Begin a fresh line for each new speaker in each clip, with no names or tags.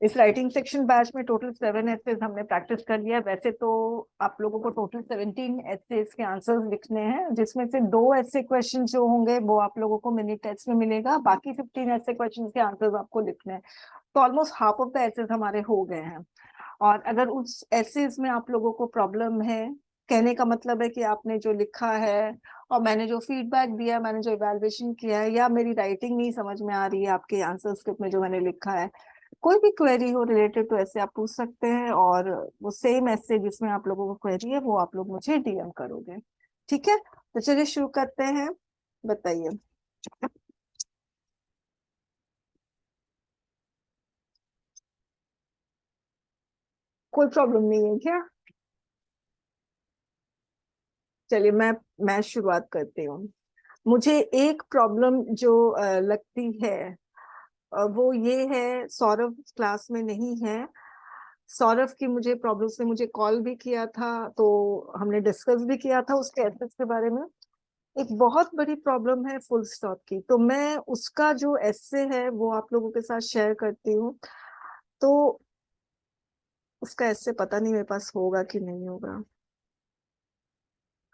इस writing section batch में total 7 essays हमने प्रैक्टिस कर लिया। वैसे तो आप लोगों को टोटल 17 एसेज के आंसर्स लिखने हैं, जिसमें से 2 ऐसे क्वेश्चन जो होंगे वो आप लोगों को मिनी टेस्ट में मिलेगा, बाकी 15 ऐसे क्वेश्चन के आंसर्स आपको लिखने हैं। तो almost half of the essays हमारे हो गए हैं। और अगर उस एसेज में आप लोगों को प्रॉब्लम है, कहने का मतलब है कि आपने जो लिखा है और मैंने जो फीडबैक दिया, मैंने जो इवैल्यूएशन किया है, या मेरी राइटिंग नहीं समझ में आ रही है आपके आंसर स्क्रिप्ट में जो मैंने लिखा है, कोई भी क्वेरी हो रिलेटेड तो ऐसे आप पूछ सकते हैं। और वो सेम ऐसे जिसमें आप लोगों को क्वेरी है वो आप लोग मुझे डीएम करोगे। ठीक है, तो चलिए शुरू करते हैं। बताइए। कोई प्रॉब्लम नहीं है क्या? चलिए मैं शुरुआत करती हूँ। मुझे एक प्रॉब्लम जो लगती है वो ये है, सौरभ क्लास में नहीं है। सौरभ की मुझे प्रॉब्लम, उसने मुझे कॉल भी किया था, तो हमने डिस्कस भी किया था उसके एसेस के बारे में। एक बहुत बड़ी प्रॉब्लम है फुल स्टॉप की, तो मैं उसका जो एसे है वो आप लोगों के साथ शेयर करती हूँ। तो उसका एसे पता नहीं मेरे पास होगा कि नहीं होगा।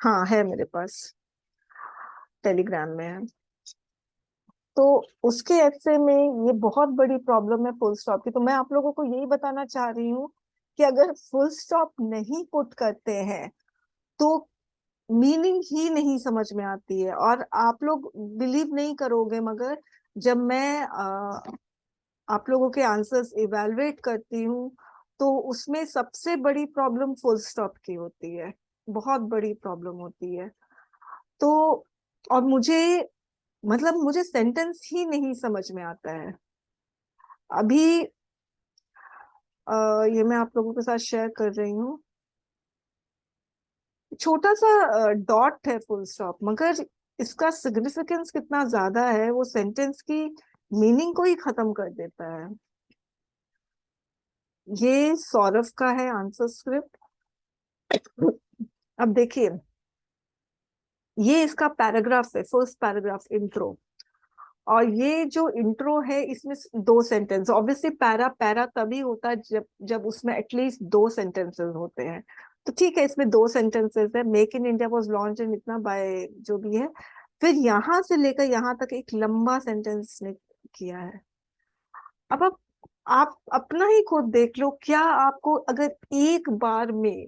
हाँ है मेरे पास, टेलीग्राम में है। तो उसके ऐसे में ये बहुत बड़ी प्रॉब्लम है फुल स्टॉप की। तो मैं आप लोगों को यही बताना चाह रही हूँ कि अगर फुल स्टॉप नहीं पुट करते हैं तो मीनिंग ही नहीं समझ में आती है। और आप लोग बिलीव नहीं करोगे, मगर जब मैं आप लोगों के आंसर्स इवेलुएट करती हूँ तो उसमें सबसे बड़ी प्रॉब्लम फुल स्टॉप की होती है, बहुत बड़ी प्रॉब्लम होती है। तो और मुझे, मतलब मुझे सेंटेंस ही नहीं समझ में आता है। अभी ये मैं आप लोगों के साथ शेयर कर रही हूँ। छोटा सा डॉट है फुल स्टॉप, मगर इसका सिग्निफिकेंस कितना ज्यादा है, वो सेंटेंस की मीनिंग को ही खत्म कर देता है। ये सौरभ का है आंसर स्क्रिप्ट। अब देखिए, ये इसका पैराग्राफ है, फर्स्ट पैराग्राफ इंट्रो। और ये जो इंट्रो है इसमें 2 सेंटेंस, ऑब्वियसली पैरा पैरा तभी होता है जब उसमें एटलीस्ट 2 सेंटेंसेस होते हैं। तो ठीक है, इसमें 2 सेंटेंसेस है, make in India was launch in इतना बाय जो भी है। फिर यहां से लेकर यहां तक एक लंबा सेंटेंस ने किया है। अब आप अपना ही खुद देख लो, क्या आपको अगर एक बार में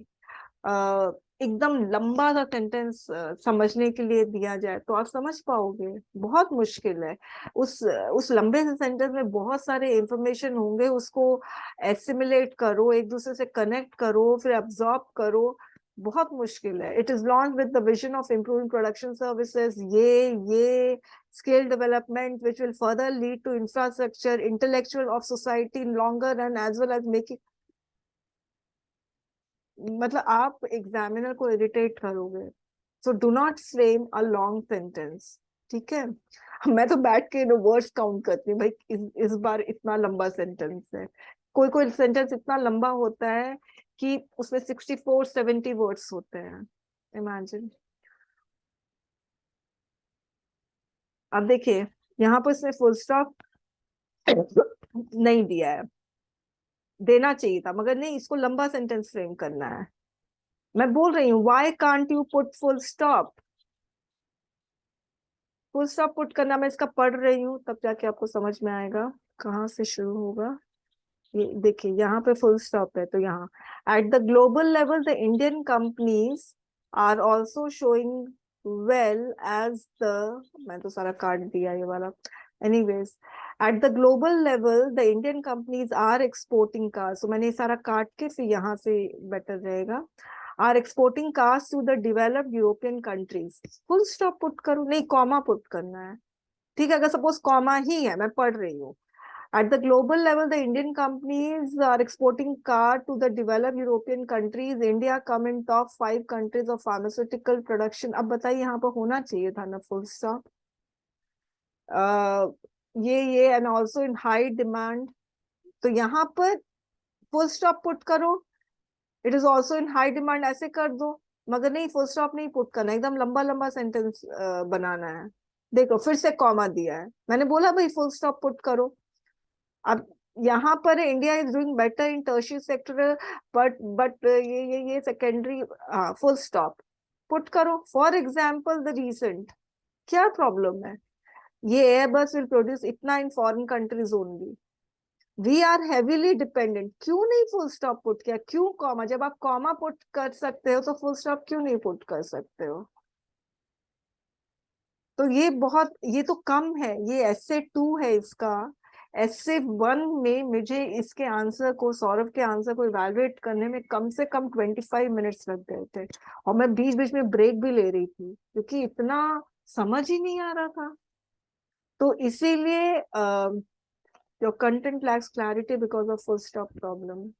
अ, एकदम लंबा सा सेंटेंस समझने के लिए दिया जाए तो आप समझ पाओगे? बहुत मुश्किल है। उस लंबे से सेंटेंस में बहुत सारे इंफॉर्मेशन होंगे, उसको एसिमिलेट करो, एक दूसरे से कनेक्ट करो, फिर अब्सॉर्ब करो। बहुत मुश्किल है। It is launch with the vision of improving production services, ये skill development which will further lead to infrastructure intellectual of society in longer run as well as making, मतलब आप एग्जामिनर को इरिटेट करोगे। So do not frame a long sentence. ठीक है, मैं तो बैठ के वर्ड्स काउंट करती हूँ भाई, इस बार इतना लंबा सेंटेंस है। कोई कोई सेंटेंस इतना लंबा होता है कि उसमें 64-70 वर्ड्स होते हैं। इमेजिन। अब देखिए, यहाँ पर इसने फुल स्टॉप नहीं दिया है, देना चाहिए था, मगर नहीं, इसको लंबा सेंटेंस फ्रेम करना है। मैं बोल रही हूँ, why can't you put full stop? Full stop put करना, मैं इसका पढ़ रही हूँ तब जाके आपको समझ में आएगा कहाँ से शुरू होगा। ये देखिए, यहाँ पे फुल स्टॉप है, तो यहाँ at the global level the Indian companies are also showing well as the, मैं तो सारा काट दिया ये वाला। Anyways, at the global level the Indian companies are exporting cars, तो मैंने ये सारा काट के फिर यहाँ से बेटर रहेगा, are exporting cars to the developed European countries. Full stop put करो, नहीं कॉमा पुट करना है। ठीक है, अगर सपोज कॉमा ही है, मैं पढ़ रही हूँ, at the global level, the Indian companies are exporting car to the developed European countries. India come in top 5 countries of pharmaceutical production. अब बताइए, यहाँ पर होना चाहिए था ना फुल स्टॉप। ये and also in high demand, तो यहाँ पर फुल स्टॉप पुट करो। It is also in high demand ऐसे कर दो, मगर नहीं, फुल स्टॉप नहीं पुट करना, एकदम लंबा लंबा सेंटेंस बनाना है। देखो फिर से कॉमा दिया है, मैंने बोला भाई फुल स्टॉप पुट करो। अब यहाँ पर India is doing better in tertiary sector, but ये सेकेंडरी, फुल स्टॉप, पुट करो। फॉर एग्जाम्पल द रीसेंट, क्या प्रॉब्लम है? ये एयरबस विल प्रोड्यूस इतना in foreign countries only, we are heavily dependent. क्यों नहीं फुल स्टॉप पुट किया? क्यों कॉमा? जब आप कॉमा पुट कर सकते हो तो फुल स्टॉप क्यों नहीं पुट कर सकते हो? तो ये बहुत, ये तो कम है, ये एसे 2 है इसका। एसे 1 में मुझे इसके आंसर को, सौरभ के आंसर को इवेलुएट करने में कम से कम 25 मिनट्स लग गए थे, और मैं बीच बीच में ब्रेक भी ले रही थी क्योंकि इतना समझ ही नहीं आ रहा था। तो इसीलिए your content lacks clarity because of full stop problem.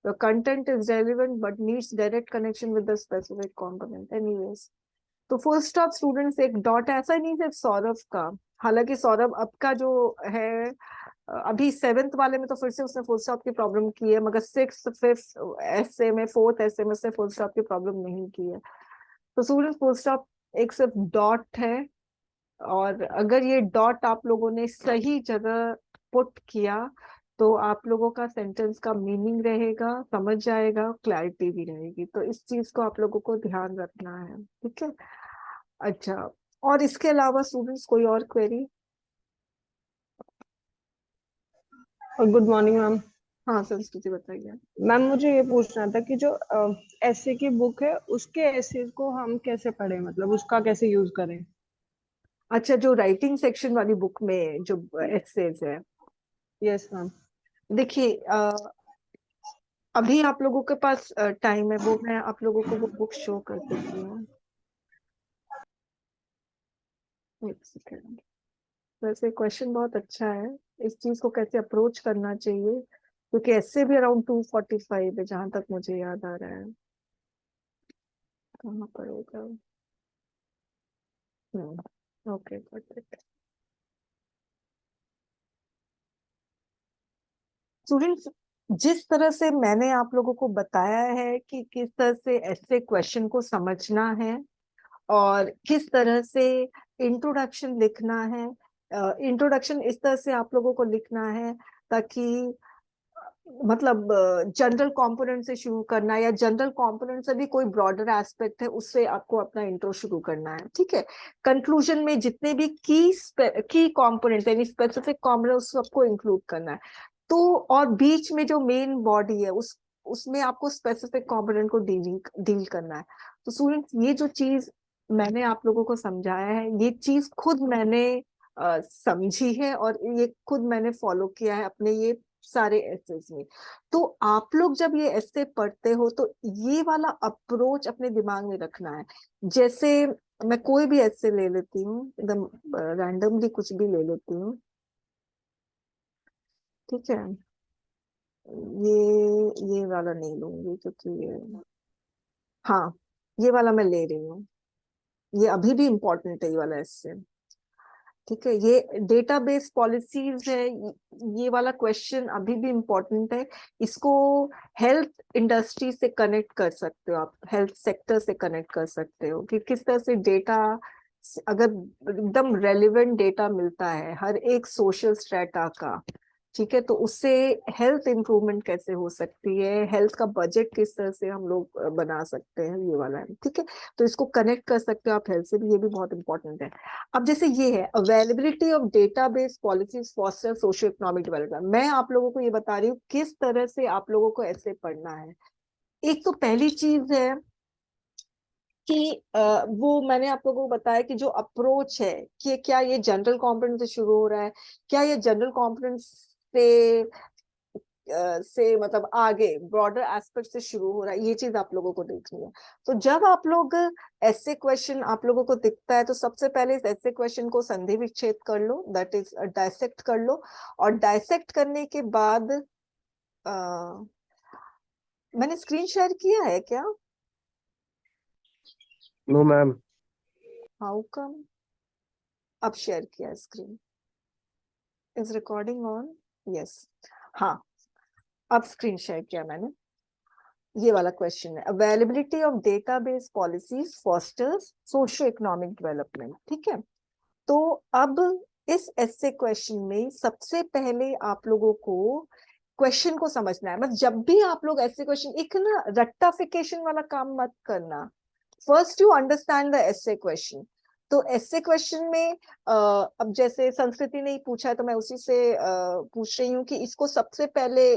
The content is relevant but needs direct connection with the specific component. Anyways, तो फुल स्टॉप स्टूडेंट्स एक डॉट, ऐसा नहीं सिर्फ सौरभ का, हालांकि सौरभ अब का जो है, अभी 7th वाले में तो फिर से उसने फुल स्टॉप की प्रॉब्लम की है, मगर 6th 5th ऐसे में, 4th ऐसे में से फुल स्टॉप की प्रॉब्लम नहीं की है। तो स्टूडेंट फुल स्टॉप एक सिर्फ डॉट है, और अगर ये डॉट आप लोगों ने सही जगह पुट किया तो आप लोगों का सेंटेंस का मीनिंग रहेगा, समझ जाएगा, क्लैरिटी भी रहेगी। तो इस चीज को आप लोगों को ध्यान रखना है, ठीक है? अच्छा, और इसके अलावा स्टूडेंट्स कोई और क्वेरी?
और गुड मॉर्निंग मैम।
हाँ संस्कृति बताइए।
मैम मुझे ये पूछना था कि जो एसे की बुक है उसके एसे को हम कैसे पढ़ें, मतलब उसका कैसे यूज करें।
अच्छा, जो राइटिंग सेक्शन वाली बुक में जो एसेज है,
यस मैम।
देखिए अभी आप लोगों के पास टाइम है, वो मैं आप लोगों को वो बुक शो कर देती हूँ। एक सेकेंड। वैसे क्वेश्चन बहुत अच्छा है, इस चीज को कैसे अप्रोच करना चाहिए, क्योंकि ऐसे भी अराउंड 2:45 है जहां तक मुझे याद आ रहा है। कहाँ पर होगा? Okay perfect. स्टूडेंट्स, जिस तरह से मैंने आप लोगों को बताया है कि किस तरह से ऐसे क्वेश्चन को समझना है और किस तरह से इंट्रोडक्शन लिखना है, इंट्रोडक्शन इस तरह से आप लोगों को लिखना है ताकि मतलब जनरल कंपोनेंट से शुरू करना है, या जनरल कंपोनेंट से भी कोई ब्रॉडर एस्पेक्ट है उससे आपको अपना इंट्रो शुरू करना है, ठीक है? कंक्लूजन में जितने भी की कंपोनेंट यानी स्पेसिफिक कंपोनेंट सबको इंक्लूड करना है। तो और बीच में जो मेन बॉडी है उसमें आपको स्पेसिफिक कंपोनेंट को डील करना है। तो स्टूडेंट्स, ये जो चीज मैंने आप लोगों को समझाया है, ये चीज खुद मैंने समझी है और ये खुद मैंने फॉलो किया है अपने ये सारे एसेस में। तो आप लोग जब ये एसे पढ़ते हो तो ये वाला अप्रोच अपने दिमाग में रखना है। जैसे मैं कोई भी एसे ले लेती हूँ, एकदम रैंडमली कुछ भी ले लेती हूँ, ठीक है? ये वाला नहीं लूंगी क्योंकि ये, हाँ, ये वाला मैं ले रही हूँ। ये अभी भी इम्पोर्टेंट है ये वाला एसे, ठीक है? ये डेटाबेस पॉलिसीज है, ये वाला क्वेश्चन अभी भी इम्पोर्टेंट है। इसको हेल्थ इंडस्ट्री से कनेक्ट कर सकते हो आप, हेल्थ सेक्टर से कनेक्ट कर सकते हो कि किस तरह से डेटा, अगर एकदम रेलिवेंट डेटा मिलता है हर एक सोशल स्ट्रेटा का, ठीक है, तो उससे हेल्थ इंप्रूवमेंट कैसे हो सकती है, हेल्थ का बजट किस तरह से हम लोग बना सकते हैं, ये वाला है, ठीक है? तो इसको कनेक्ट कर सकते हो आप हेल्थ से भी, ये भी बहुत इंपॉर्टेंट है। अब जैसे ये है availability of database policies foster socio economic development, मैं आप लोगों को ये बता रही हूँ किस तरह से आप लोगों को ऐसे पढ़ना है। एक तो पहली चीज है कि वो मैंने आप लोगों को बताया कि जो अप्रोच है कि क्या ये जनरल कंपोनेंट से शुरू हो रहा है, क्या ये जनरल कंपोनेंट से मतलब आगे ब्रॉडर एस्पेक्ट से शुरू हो रहा है, ये चीज आप लोगों को देखनी है। तो जब आप लोग ऐसे क्वेश्चन आप लोगों को दिखता है तो सबसे पहले इस ऐसे क्वेश्चन को संधि विच्छेद कर लो, दैट इज डायसेक्ट कर लो। और डायसेक्ट करने के बाद आ, मैंने स्क्रीन शेयर किया है क्या?
No ma'am.
How come? अब शेयर किया screen, is recording on? Yes, हाँ, अब स्क्रीन शेयर किया मैंने। ये वाला क्वेश्चन है availability of database policies fosters socio economic development, ठीक है? तो अब इस ऐसे क्वेश्चन में सबसे पहले आप लोगों को क्वेश्चन को समझना है। बस जब भी आप लोग ऐसे क्वेश्चन, एक ना रट्टाफिकेशन वाला काम मत करना। First you understand the essay question. तो एसे क्वेश्चन में अब जैसे संस्कृति ने ही पूछा, तो मैं उसी से पूछ रही हूँ कि इसको सबसे पहले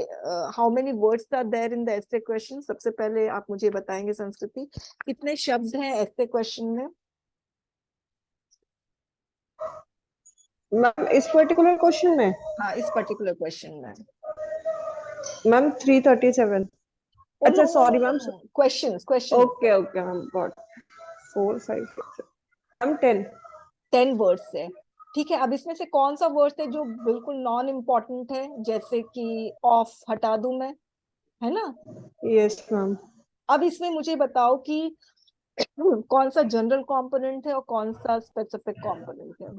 how many words are there in the essay question. सबसे पहले आप मुझे बताएंगे संस्कृति, कितने शब्द हैं एसे क्वेश्चन में?
मैम इस पर्टिकुलर क्वेश्चन में,
हाँ, इस पर्टिकुलर क्वेश्चन में।
मैम 337।
ओ नो
अच्छा
no no
sorry
no
ma'am.
No, question.
Okay okay ma'am got. 4 5 6 ma'am 10।
10 words है, ठीक है। अब इसमें से कौन सा वर्ड है जो बिल्कुल नॉन इम्पोर्टेंट है, जैसे कि ऑफ हटा दूं मैं, है ना?
Yes ma'am.
अब इसमें मुझे बताओ कि कौन सा जनरल कंपोनेंट है और कौन सा स्पेसिफिक कंपोनेंट है?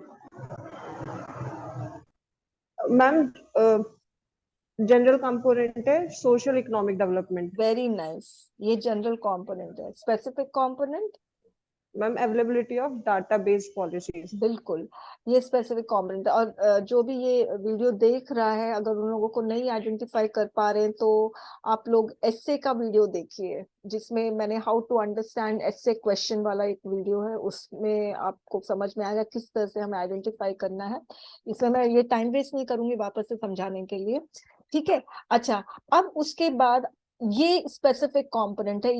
मैम जनरल कंपोनेंट है social economic development.
Very nice, ये जनरल कंपोनेंट है। Specific component?
Ma'am availability of database policies.
बिल्कुल, ये स्पेसिफिक कंपोनेंट। और जो भी ये वीडियो देख रहा है, अगर उन लोगों को नहीं आइडेंटिफाई कर पा रहे हैं, तो आप लोग एसए का वीडियो देखिए, जिसमें मैंने how to understand essay question वाला एक वीडियो है। उसमें आपको समझ में आएगा किस तरह से हमें आइडेंटिफाई करना है। इसमें मैं ये टाइम वेस्ट नहीं करूंगी वापस से समझाने के लिए, ठीक है? अच्छा, अब उसके बाद ये स्पेसिफिक कंपोनेंट है,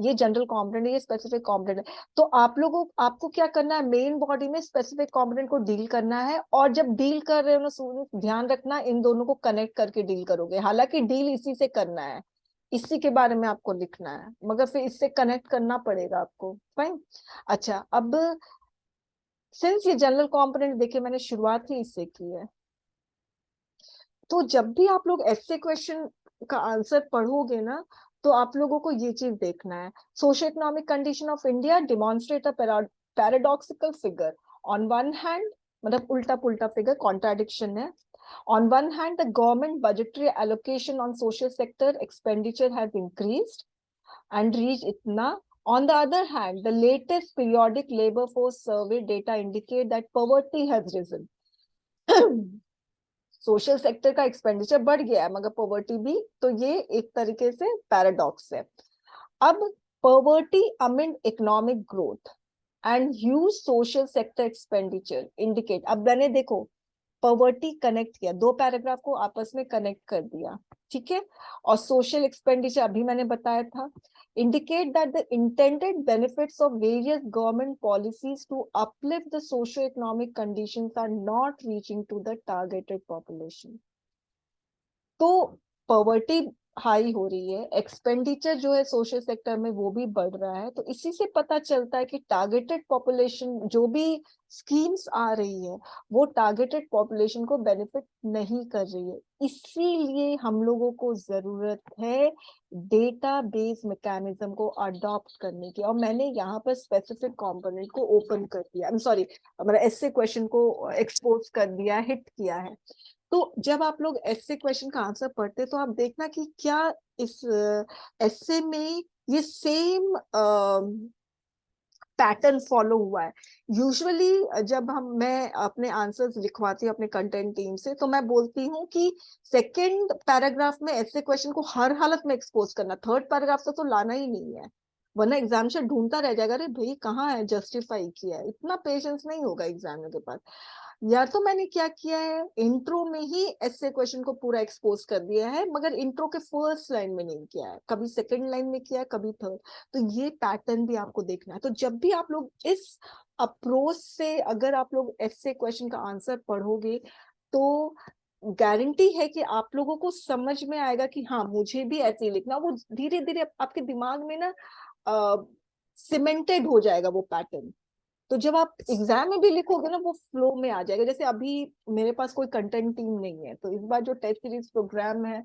ये जनरल कंपोनेंट है, ये स्पेसिफिक कंपोनेंट है। तो आप लोगों आपको क्या करना है, मेन बॉडी में स्पेसिफिक कंपोनेंट को डील करना है। और जब डील कर रहे हो ना, ध्यान रखना इन दोनों को कनेक्ट करके डील करोगे। हालांकि डील इसी से करना है, इसी के बारे में आपको लिखना है, मगर फिर इससे कनेक्ट करना पड़ेगा आपको। फाइन। अच्छा, अब सिंस ये जनरल कंपोनेंट, देखिए मैंने शुरुआत ही इससे की है, तो जब भी आप लोग ऐसे क्वेश्चन का आंसर पढ़ोगे ना, तो आप लोगों को ये चीज देखना है। Socio economic condition of India demonstrate a paradoxical figure. On one hand, मतलब उल्टा पुल्टा फिगर, कॉन्ट्राडिक्शन है। On one hand, the government budgetary allocation on social sector expenditure has increased and reach itna. On the other hand, the latest periodic labor force survey data indicate that poverty has risen. Social sector का expenditure बढ़ गया है, मगर poverty भी, तो ये एक तरीके से पैराडॉक्स है। अब poverty amid economic growth and huge social sector expenditure indicate. अब मैंने देखो पॉवर्टी कनेक्ट किया, दो पैराग्राफ को आपस में कनेक्ट कर दिया, ठीक है? और सोशल एक्सपेंडिचर अभी मैंने बताया था, indicate that the intended benefits of various government policies to uplift the socio-economic conditions are not reaching to the targeted population. तो पॉवर्टी हाई हो रही है, एक्सपेंडिचर जो है सोशल सेक्टर में वो भी बढ़ रहा है, तो इसी से पता चलता है कि टारगेटेड पॉपुलेशन, जो भी स्कीम्स आ रही है, वो टारगेटेड पॉपुलेशन को बेनिफिट नहीं कर रही है। इसीलिए हम लोगों को जरूरत है डेटाबेस मैकेनिज्म को अडॉप्ट करने की। और मैंने यहाँ पर स्पेसिफिक कंपोनेंट को ओपन कर दिया, आई एम सॉरी, हमारा ऐसे क्वेश्चन को एक्सपोज कर दिया, हिट किया है। तो जब आप लोग ऐसे क्वेश्चन का आंसर पढ़ते, तो आप देखना कि क्या इस ऐसे में ये सेम पैटर्न फॉलो हुआ है। यूजुअली जब मैं अपने आंसर्स लिखवाती हूँ अपने कंटेंट टीम से, तो मैं बोलती हूँ कि सेकंड पैराग्राफ में ऐसे क्वेश्चन को हर हालत में एक्सपोज करना, थर्ड पैराग्राफ से तो लाना ही नहीं है, वरना एग्जामिनर ढूंढता रह जाएगा, अरे भाई कहाँ है, जस्टिफाई किया है। इतना पेशेंस नहीं होगा एग्जामिनर के पास। या तो मैंने क्या किया है, इंट्रो में ही ऐसे क्वेश्चन को पूरा एक्सपोज कर दिया है, मगर इंट्रो के फर्स्ट लाइन में नहीं किया है, कभी सेकंड लाइन में किया है, कभी थर्ड। तो ये पैटर्न भी आपको देखना है। तो जब भी आप लोग इस अप्रोच से अगर आप लोग ऐसे क्वेश्चन का आंसर पढ़ोगे, तो गारंटी है कि आप लोगों को समझ में आएगा कि हाँ मुझे भी ऐसे ही लिखना। वो धीरे धीरे आपके दिमाग में ना सीमेंटेड हो जाएगा वो पैटर्न। तो जब आप एग्जाम में भी लिखोगे ना, वो फ्लो में आ जाएगा। जैसे अभी मेरे पास कोई कंटेंट टीम नहीं है, तो इस बार जो टेस्ट सीरीज प्रोग्राम है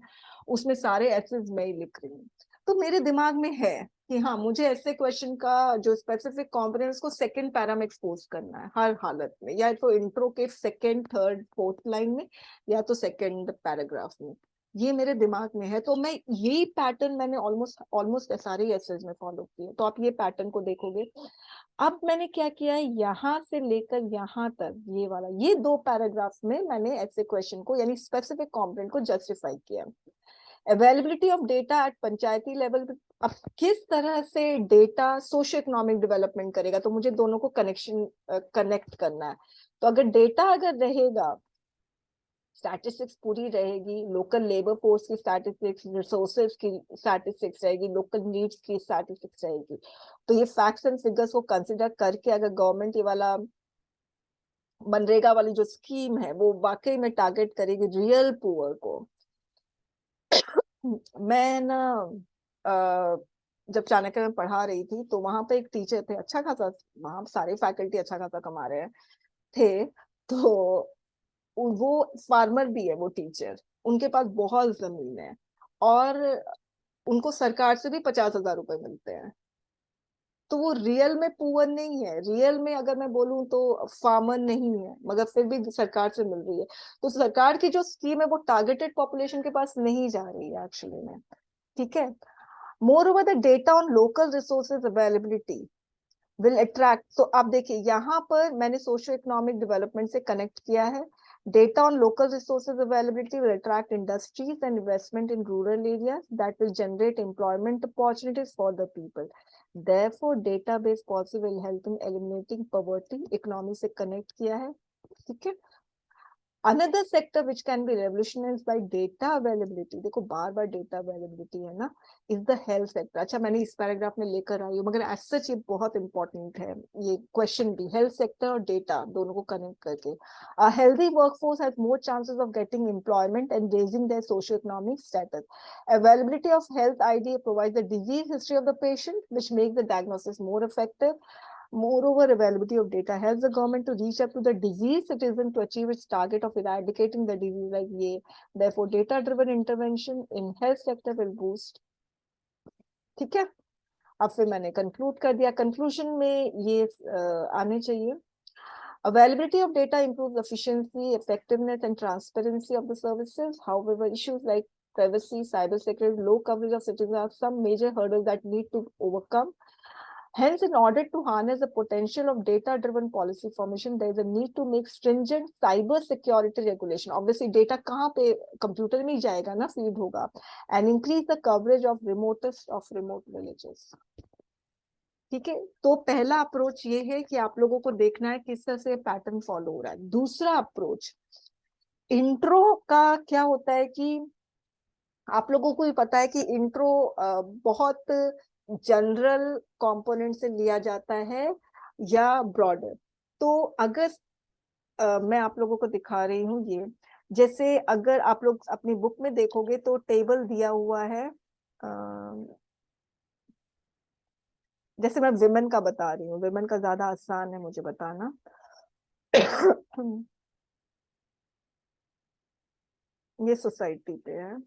उसमें सारे एसेज मैं ही लिख रही हूँ। तो मेरे दिमाग में है कि हाँ मुझे ऐसे क्वेश्चन का जो स्पेसिफिक कॉम्पोनेंट्स को सेकंड पैरा में एक्सपोज करना है हर हालत में, या तो इंट्रो के सेकंड थर्ड फोर्थ लाइन में, या तो सेकंड पैराग्राफ में। ये मेरे दिमाग में है, तो मैं यही पैटर्न मैंने ऑलमोस्ट ऑलमोस्ट सारे एसेज में फॉलो किए। तो आप ये पैटर्न को देखोगे। अब मैंने क्या किया है, यहां से लेकर यहां तक ये वाला, ये दो पैराग्राफ में मैंने ऐसे क्वेश्चन को यानी स्पेसिफिक कंपोनेंट को जस्टिफाई किया। Availability of data eight Panchayati level, अब किस तरह से डेटा सोशो इकोनॉमिक डेवलपमेंट करेगा, तो मुझे दोनों को कनेक्ट करना है। तो अगर डेटा अगर रहेगा, स्टैटिस्टिक्स पूरी रहेगी, लोकल लेबर फोर्स की स्टैटिस्टिक्स, रिसोर्सेज की स्टैटिस्टिक्स रहेगी, लोकल नीड्स की स्टैटिस्टिक्स रहेगी, तो ये फैक्ट्स एंड फिगर्स को कंसिडर करके अगर गवर्नमेंट ये वाला मनरेगा वाली जो स्कीम है वो वाकई में टारगेट करेगी रियल पुअर को। मैं ना जब चाणक्य में पढ़ा रही थी तो वहां पे एक टीचर थे, अच्छा खासा, वहां सारे फैकल्टी अच्छा खासा कमा रहे हैं थे, तो वो फार्मर भी है वो टीचर, उनके पास बहुत जमीन है और उनको सरकार से भी 50,000 रुपए मिलते हैं। तो वो रियल में पुअर नहीं है, रियल में अगर मैं बोलूं तो फार्मर नहीं है, मगर फिर भी सरकार से मिल रही है। तो सरकार की जो स्कीम है वो टारगेटेड पॉपुलेशन के पास नहीं जा रही है एक्चुअली में। ठीक है। More over the data on local resources availability will attract, तो आप देखिए यहाँ पर मैंने सोशो इकोनॉमिक डेवलपमेंट से कनेक्ट किया है। Data on local resources availability will attract industries and investment in rural areas that will generate employment opportunities for the people, therefore database policy will help in eliminating poverty, economy से connect किया है। ठीक है। Another sector which can be revolutionized by data availability, देखो बार बार data availability है ना, is the health sector। अच्छा मैंने इस पैराग्राफ में लेकर आई हूँ, मगर as such ये बहुत इंपॉर्टेंट है ये क्वेश्चन भी, हेल्थ सेक्टर और डेटा दोनों को कनेक्ट करके। A healthy workforce has more chances of getting employment and raising their socio-economic status. Availability of health ID provides the disease history of the patient, which makes the diagnosis more effective. Moreover, availability of data helps the government to reach up to the disease citizen to achieve its target of eradicating the disease like ये. Therefore, data-driven intervention in health sector will boost. ठीक है। अब फिर मैंने conclude कर दिया, conclusion में ये आने चाहिए। Availability of data improves efficiency, effectiveness, and transparency of the services. However, issues like privacy, cybersecurity, low coverage of citizens are some major hurdles that need to overcome. Hence, in order to harness the potential of data-driven policy formation, there is a need to make stringent cyber security regulation. Obviously, data कहाँ पे computer में ही जाएगा ना, feed होगा, and increase the coverage of remotest of remote villages. ठीक है। तो पहला अप्रोच ये है कि आप लोगों को देखना है किस तरह से पैटर्न फॉलो हो रहा है। दूसरा अप्रोच, इंट्रो का क्या होता है कि आप लोगों को भी पता है कि इंट्रो बहुत जनरल कंपोनेंट से लिया जाता है या ब्रॉडर। तो अगर मैं आप लोगों को दिखा रही हूँ ये, जैसे अगर आप लोग अपनी बुक में देखोगे तो टेबल दिया हुआ है, जैसे मैं विमेन का बता रही हूँ, विमेन का ज्यादा आसान है मुझे बताना। ये सोसाइटी पे है,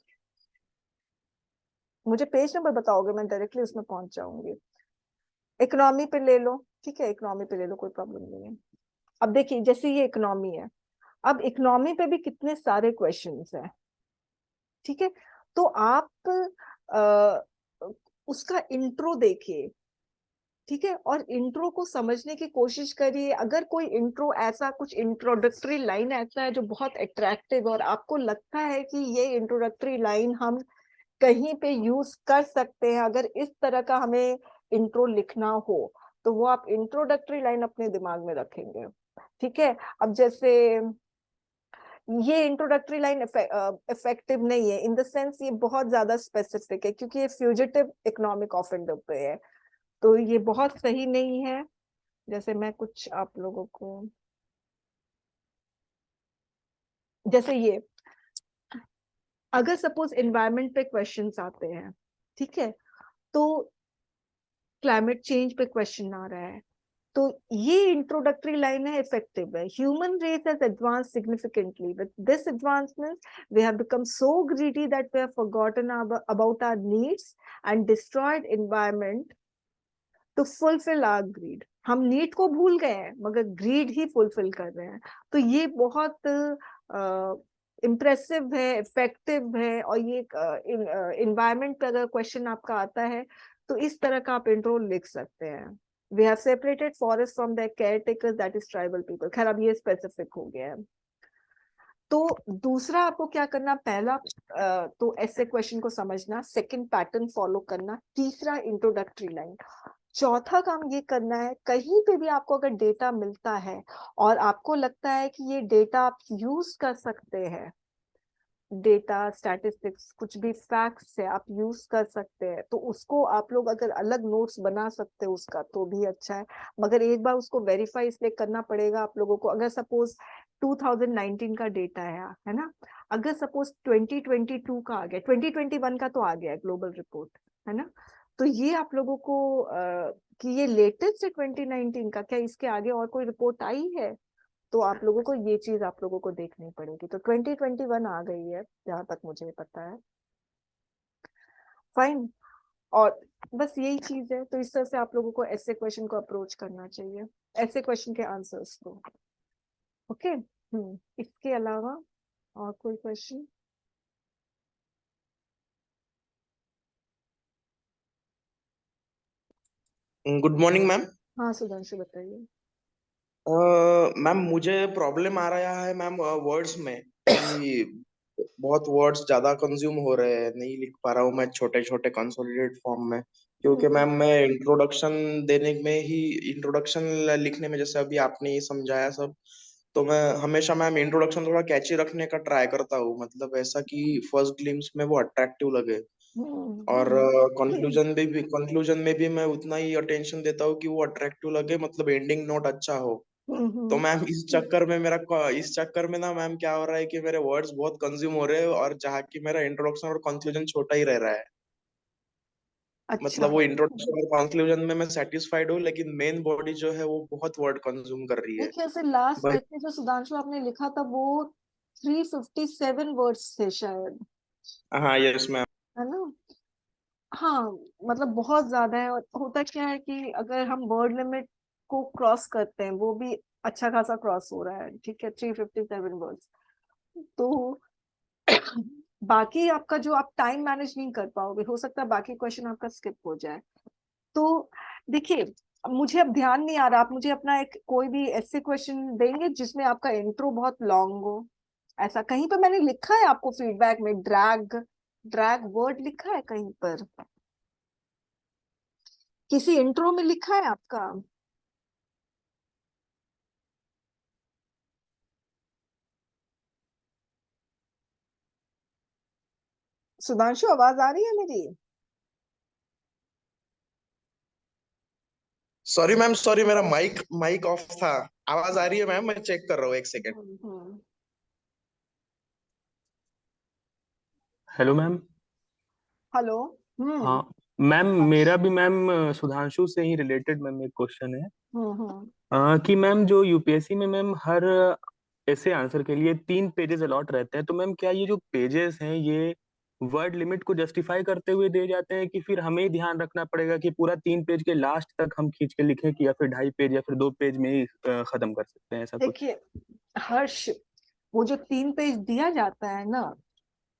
मुझे पेज नंबर बताओगे मैं डायरेक्टली उसमें पहुंच जाऊंगी। इकोनॉमी पे ले लो, ठीक है, इकोनॉमी पे ले लो, कोई प्रॉब्लम नहीं है। अब देखिए जैसे ये इकोनॉमी है, अब इकोनॉमी पे भी कितने सारे क्वेश्चंस हैं। ठीक है। तो आप उसका इंट्रो देखिए, ठीक है, और इंट्रो को समझने की कोशिश करिए। अगर कोई इंट्रो ऐसा कुछ इंट्रोडक्टरी लाइन ऐसा है जो बहुत अट्रैक्टिव और आपको लगता है कि ये इंट्रोडक्टरी लाइन हम कहीं पे यूज कर सकते हैं, अगर इस तरह का हमें इंट्रो लिखना हो, तो वो आप इंट्रोडक्टरी लाइन अपने दिमाग में रखेंगे। ठीक है। अब जैसे ये इंट्रोडक्टरी लाइन इफेक्टिव नहीं है, इन द सेंस ये बहुत ज्यादा स्पेसिफिक है क्योंकि ये फ्यूजिटिव इकोनॉमिक ऑफेंडर पे है, तो ये बहुत सही नहीं है। जैसे मैं कुछ आप लोगों को, जैसे ये, अगर सपोज एनवायरनमेंट पे क्वेश्चंस आते हैं, ठीक है, तो क्लाइमेट चेंज पे क्वेश्चन आ रहा है, तो ये इंट्रोडक्टरी लाइन है, इफेक्टिव है। Human race has advanced significantly, with this advancement we have become so greedy that we have forgotten about our needs and destroyed environment to fulfil our greed. हम need को भूल गए हैं मगर grid ही fulfil कर रहे हैं। तो ये बहुत इम्प्रेसिव है, इफेक्टिव है, और ये इन्वायरमेंट पे अगर क्वेश्चन आपका आता है तो इस तरह का आप इंट्रो लिख सकते हैं। We have separated forest from the care takers that is tribal people. खैर अब ये स्पेसिफिक हो गया है। तो दूसरा आपको क्या करना, पहला तो ऐसे क्वेश्चन को समझना, सेकंड पैटर्न फॉलो करना, तीसरा इंट्रोडक्टरी लाइन, चौथा काम ये करना है कहीं पे भी आपको अगर डेटा मिलता है और आपको लगता है कि ये डेटा आप यूज कर सकते हैं, डेटा स्टैटिस्टिक्स कुछ भी फैक्ट्स है आप यूज कर सकते हैं, तो उसको आप लोग अगर अलग नोट्स बना सकते हो उसका तो भी अच्छा है। मगर एक बार उसको वेरीफाई इसलिए करना पड़ेगा आप लोगों को, अगर सपोज 2019 का डेटा है ना, अगर सपोज 2022 का आ गया, 2021 का तो आ गया है ग्लोबल रिपोर्ट, है ना, तो ये आप लोगों को कि ये लेटेस्ट है 2019 का, क्या इसके आगे और कोई रिपोर्ट आई है, तो आप लोगों को ये चीज आप लोगों को देखनी पड़ेगी। तो 2021 आ गई है जहां तक मुझे पता है, फाइन। और बस यही चीज है, तो इस तरह से आप लोगों को ऐसे क्वेश्चन को अप्रोच करना चाहिए, ऐसे क्वेश्चन के आंसर्स को। ओके, इसके अलावा और कोई क्वेश्चन?
Good morning ma'am.
हाँ सुधांशु बताइए।
मैम मुझे प्रॉब्लम आ रहा है मैम वर्ड्स में कि बहुत वर्ड्स ज्यादा कंज्यूम हो रहे हैं, नहीं लिख पा रहा हूँ मैं छोटे छोटे कंसोलिडेट फॉर्म में। क्योंकि
हम्म
मैम मैं इंट्रोडक्शन देने में ही, इंट्रोडक्शन लिखने में जैसे अभी आपने ये समझाया सब, तो मैं हमेशा मैम इंट्रोडक्शन थोड़ा कैची रखने का ट्राई करता हूँ, मतलब ऐसा कि फर्स्ट ग्लिम्स में वो अट्रैक्टिव लगे। और
हम्म
कंक्लूजन में भी मैं उतना ही अटेंशन देता हूँ कि वो अट्रैक्टिव लगे, मतलब एंडिंग नोट अच्छा हो। तो
हम्म
मैम इस चक्कर में ना मैम क्या हो रहा है कि मेरे वर्ड्स बहुत कंज्यूम हो रहे हैं, और जहाँ की मेरा इंट्रोडक्शन और कंक्लूजन छोटा ही रह रहा है।
अच्छा।
मतलब वो इंट्रोडक्शन और कंक्लूजन में मैं सेटिस्फाइड हूँ, लेकिन मेन बॉडी जो है वो बहुत वर्ड कंज्यूम कर रही है।
देखिए ऐसे लास्ट
बस।
में जो सुधांशु आपने लिखा था वो 357 वर्ड्स थे शायद,
हाँ यस मैम।
है ना? हाँ, मतलब बहुत ज्यादा है। और होता क्या है कि अगर हम वर्ड लिमिट को क्रॉस करते हैं, वो भी अच्छा खासा क्रॉस हो रहा है, ठीक है, 357 वर्ड्स, तो बाकी आपका जो आप टाइम मैनेज नहीं कर पाओगे, हो सकता है बाकी क्वेश्चन आपका स्किप हो जाए। तो देखिए, मुझे अब ध्यान नहीं आ रहा, आप मुझे अपना एक कोई भी ऐसे क्वेश्चन देंगे जिसमें आपका इंट्रो बहुत लॉन्ग हो, ऐसा कहीं पर मैंने लिखा है आपको फीडबैक में ड्रैग, ड्रैग वर्ड लिखा है कहीं पर, किसी इंट्रो में लिखा है आपका? सुधांशु आवाज आ रही है मेरी?
सॉरी मैम, सॉरी, मेरा माइक माइक ऑफ था। आवाज आ रही है मैम, मैं चेक कर रहा हूँ, एक सेकेंड।
हम्म।
Hello ma'am.
हेलो। हम्म
हाँ मैम, मेरा भी मैम सुधांशु से ही रिलेटेड मैम एक क्वेश्चन है।
हम्म।
कि मैम जो यूपीएससी में मैम हर ऐसे आंसर के लिए 3 पेजेस अलॉट रहते हैं, तो मैम क्या ये जो पेजेस हैं ये वर्ड लिमिट को जस्टिफाई करते हुए दिए जाते हैं, कि फिर हमें ही ध्यान रखना पड़ेगा कि पूरा 3 पेज के लास्ट तक हम खींच के लिखें, कि या फिर 2.5 पेज या फिर 2 पेज में ही खत्म कर सकते हैं, ऐसा कुछ?
देखिए हर्ष, वो जो 3 पेज दिया जाता है ना,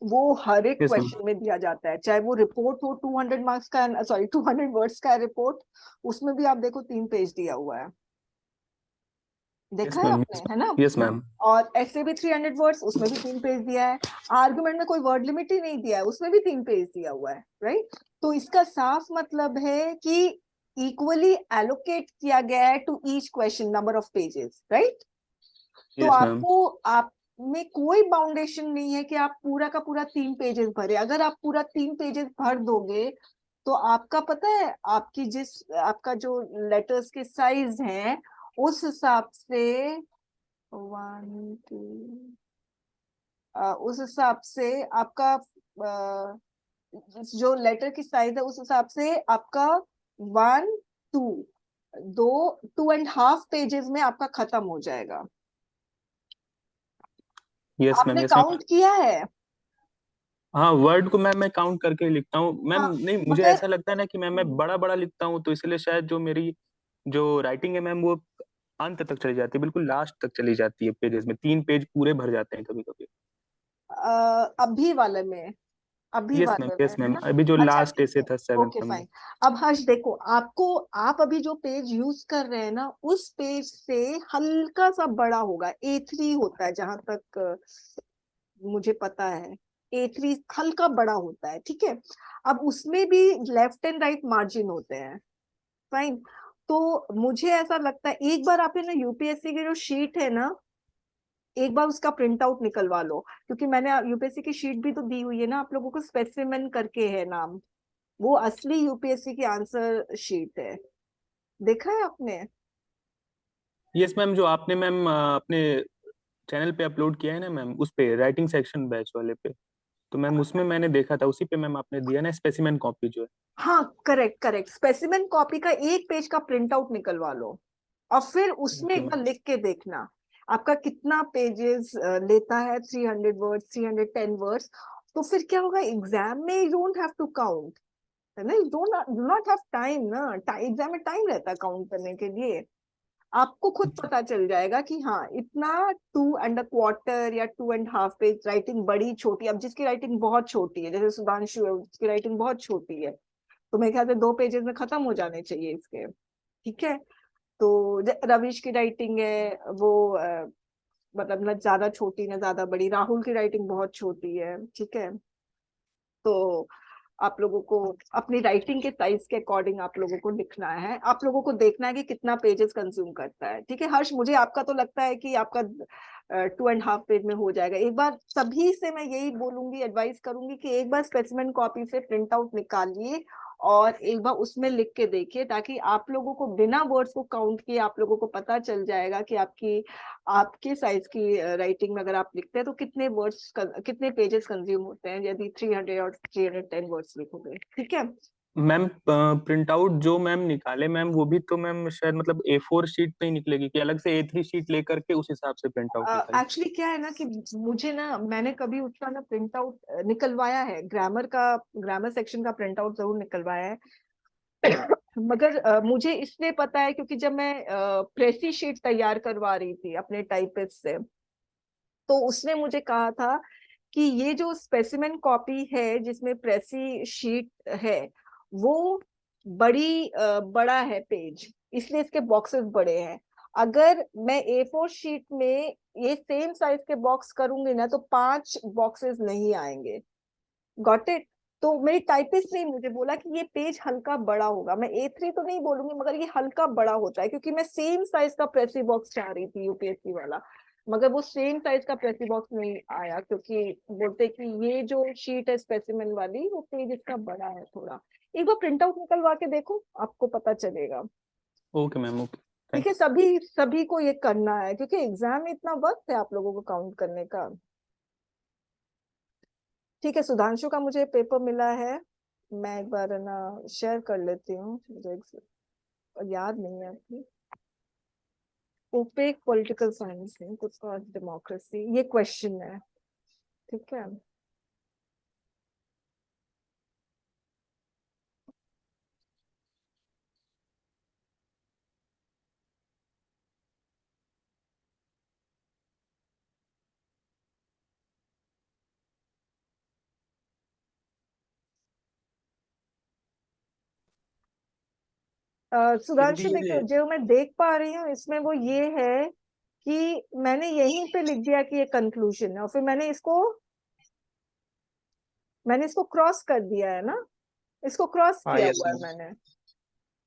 वो हर एक
यस मैम।
क्वेश्चन में दिया जाता है, चाहे वो रिपोर्ट हो 200 मार्क्स का, सॉरी 200 वर्ड्स का रिपोर्ट, उसमें भी आप देखो 3 पेज दिया हुआ है,
यस
देखा है
मैम।
आपने,
यस
है ना?
मैम। Yes ma'am.
और ऐसे भी 300 वर्ड्स, उसमें भी 3 पेज दिया है। आर्गुमेंट में कोई वर्ड लिमिट ही नहीं दिया है, उसमें भी 3 पेज दिया हुआ है, राइट? तो इसका साफ मतलब है कि इक्वली एलोकेट किया गया है to each question number of pages, right? तो
यस मैम।
आपको, आप में कोई बाउंडेशन नहीं है कि आप पूरा का पूरा 3 पेजेस भरे। अगर आप पूरा 3 पेजेस भर दोगे तो आपका पता है, आपकी जिस, आपका जो लेटर्स के साइज हैं उस हिसाब से, 1 2, उस हिसाब से आपका जो लेटर की साइज है उस हिसाब से आपका 1 2, 2.5 पेजेस में आपका खत्म हो जाएगा।
Yes ma'am.
आपने
यस मैम।
काउंट किया है?
हाँ, वर्ड को मैम मैं काउंट करके ही लिखता हूँ मैम।
हाँ,
नहीं, मुझे
मगर
ऐसा लगता है ना कि मैम मैं बड़ा बड़ा लिखता हूँ, तो इसलिए शायद जो मेरी जो राइटिंग है मैम वो अंत तक चली जाती है, बिल्कुल लास्ट तक चली जाती है पेजेस में, 3 पेज पूरे भर जाते हैं कभी कभी।
अभी वाले में अभी
यस मैम,
वाले में
यस
है
मैम,
ना?
अभी जो
अच्छा
लास्ट
ठीक
ऐसे
है,
था 7th
ओके
नंबर।
फाइन। अब हर्ष देखो, आपको आप अभी जो पेज यूज कर रहे हैं ना, उस पेज से हल्का सा बड़ा होगा, A3 होता है जहां तक मुझे पता है। A3 हल्का बड़ा होता है, ठीक है। अब उसमें भी लेफ्ट एंड राइट मार्जिन होते हैं, फाइन। तो मुझे ऐसा लगता है एक बार आपने ना यूपीएससी की जो शीट है ना, एक बार उसका प्रिंट आउट निकलवा लो, क्योंकि मैंने यूपीएससी की शीट भी तो दी हुई है ना आप लोगों को, स्पेसिमेन करके है नाम, वो असली यूपीएससी की आंसर शीट है, देखा है आपने?
यस मैम, जो आपने मैम अपने चैनल पे अपलोड किया है ना मैम, उस पे राइटिंग सेक्शन बैच वाले पे, तो मैम उसमें मैंने देखा था, उसी पे मैम आपने दिया ना स्पेसिमेन कॉपी जो है।
हाँ करेक्ट करेक्ट, स्पेसिमेन कॉपी का एक पेज का प्रिंट आउट निकलवा लो, और फिर उसमें
ओके
एक बार
मैम।
लिख के देखना आपका कितना पेजेस लेता है, 300 वर्ड्स, 310 वर्ड्स। तो फिर क्या होगा, एग्जाम में you don't have to count, है ना, you don't do not have time ना, एग्जाम में टाइम रहता है काउंट करने के लिए। आपको खुद पता चल जाएगा कि हाँ इतना 2.25 या 2.5 पेज राइटिंग, बड़ी छोटी, अब जिसकी राइटिंग बहुत छोटी है, जैसे सुधांशु है, उसकी राइटिंग बहुत छोटी है, तो मेरे ख्याल से 2 पेजेस में खत्म हो जाने चाहिए इसके, ठीक है। तो रविश की राइटिंग है वो मतलब ना ज्यादा छोटी ना ज्यादा बड़ी, राहुल की राइटिंग बहुत छोटी है, ठीक है। तो आप लोगों को अपनी राइटिंग के साइज के अकॉर्डिंग आप लोगों को लिखना है, आप लोगों को देखना है कि कितना पेजेस कंज्यूम करता है, ठीक है। हर्ष, मुझे आपका तो लगता है कि आपका 2.5 पेज में हो जाएगा। एक बार सभी से मैं यही बोलूंगी, एडवाइस करूंगी कि एक बार स्पेसिमेन कॉपी से प्रिंट आउट निकालिए और एक बार उसमें लिख के देखिए, ताकि आप लोगों को बिना वर्ड्स को काउंट किए आप लोगों को पता चल जाएगा कि आपके साइज की राइटिंग में अगर आप लिखते हैं तो कितने वर्ड्स, कितने पेजेस कंज्यूम होते हैं यदि 300 और 310 वर्ड्स लिखोगे, ठीक है।
मैम प्रिंट आउट जो मैम निकाले मैम, वो भी तो मैम शायद मतलब A4 शीट पे ही निकलेगी, कि अलग से A3 शीट लेकर के उस हिसाब से प्रिंट आउट निकाले?
एक्चुअली क्या है ना कि मुझे ना, मैंने कभी उसका ना प्रिंट आउट निकलवाया है, ग्रामर सेक्शन का प्रिंट आउट जरूर निकलवाया है। मगर मुझे इसलिए पता है क्योंकि जब मैं प्रेसी शीट तैयार करवा रही थी अपने टाइपिस्ट से, तो उसने मुझे कहा था कि ये जो स्पेसिमेन कॉपी है जिसमें प्रेसी शीट है, वो बड़ा है पेज, इसलिए इसके बॉक्सेस बड़े हैं। अगर मैं A4 शीट में ये सेम साइज के बॉक्स करूंगी ना, तो 5 बॉक्सेस नहीं आएंगे, गॉट इट। तो मेरी टाइपिस्ट ने मुझे बोला कि ये पेज हल्का बड़ा होगा, मैं A3 तो नहीं बोलूंगी मगर ये हल्का बड़ा होता है, क्योंकि मैं सेम साइज का प्रेसी बॉक्स चाह रही थी यूपीएससी वाला, मगर वो सेम साइज का प्रेसी बॉक्स नहीं आया, क्योंकि बोलते कि ये जो शीट है स्पेसिमेन वाली, वो पेज इसका बड़ा है थोड़ा। एक बार प्रिंट आउट निकलवा के देखो, आपको पता चलेगा,
ओके मैम, ओके,
ठीक है।
थैंक्स।
सभी सभी को ये करना है, क्योंकि एग्जाम में इतना वक्त है आप लोगों को काउंट करने का, ठीक है। सुधांशु का मुझे पेपर मिला है, मैं एक बार ना शेयर कर लेती हूँ, मुझे याद नहीं है अभी। ओपेक पॉलिटिकल साइंस है, कुछ डेमोक्रेसी, ये क्वेश्चन है, ठीक है।
फिर भी
सुधांशु देखो,
ये
जो मैं देख पा रही हूँ इसमें वो ये है कि मैंने यहीं पे लिख दिया कि ये कंक्लूजन है, और फिर मैंने इसको क्रॉस कर दिया है ना, इसको क्रॉस
हाँ,
किया
यस
हुआ है
मैम।
मैंने,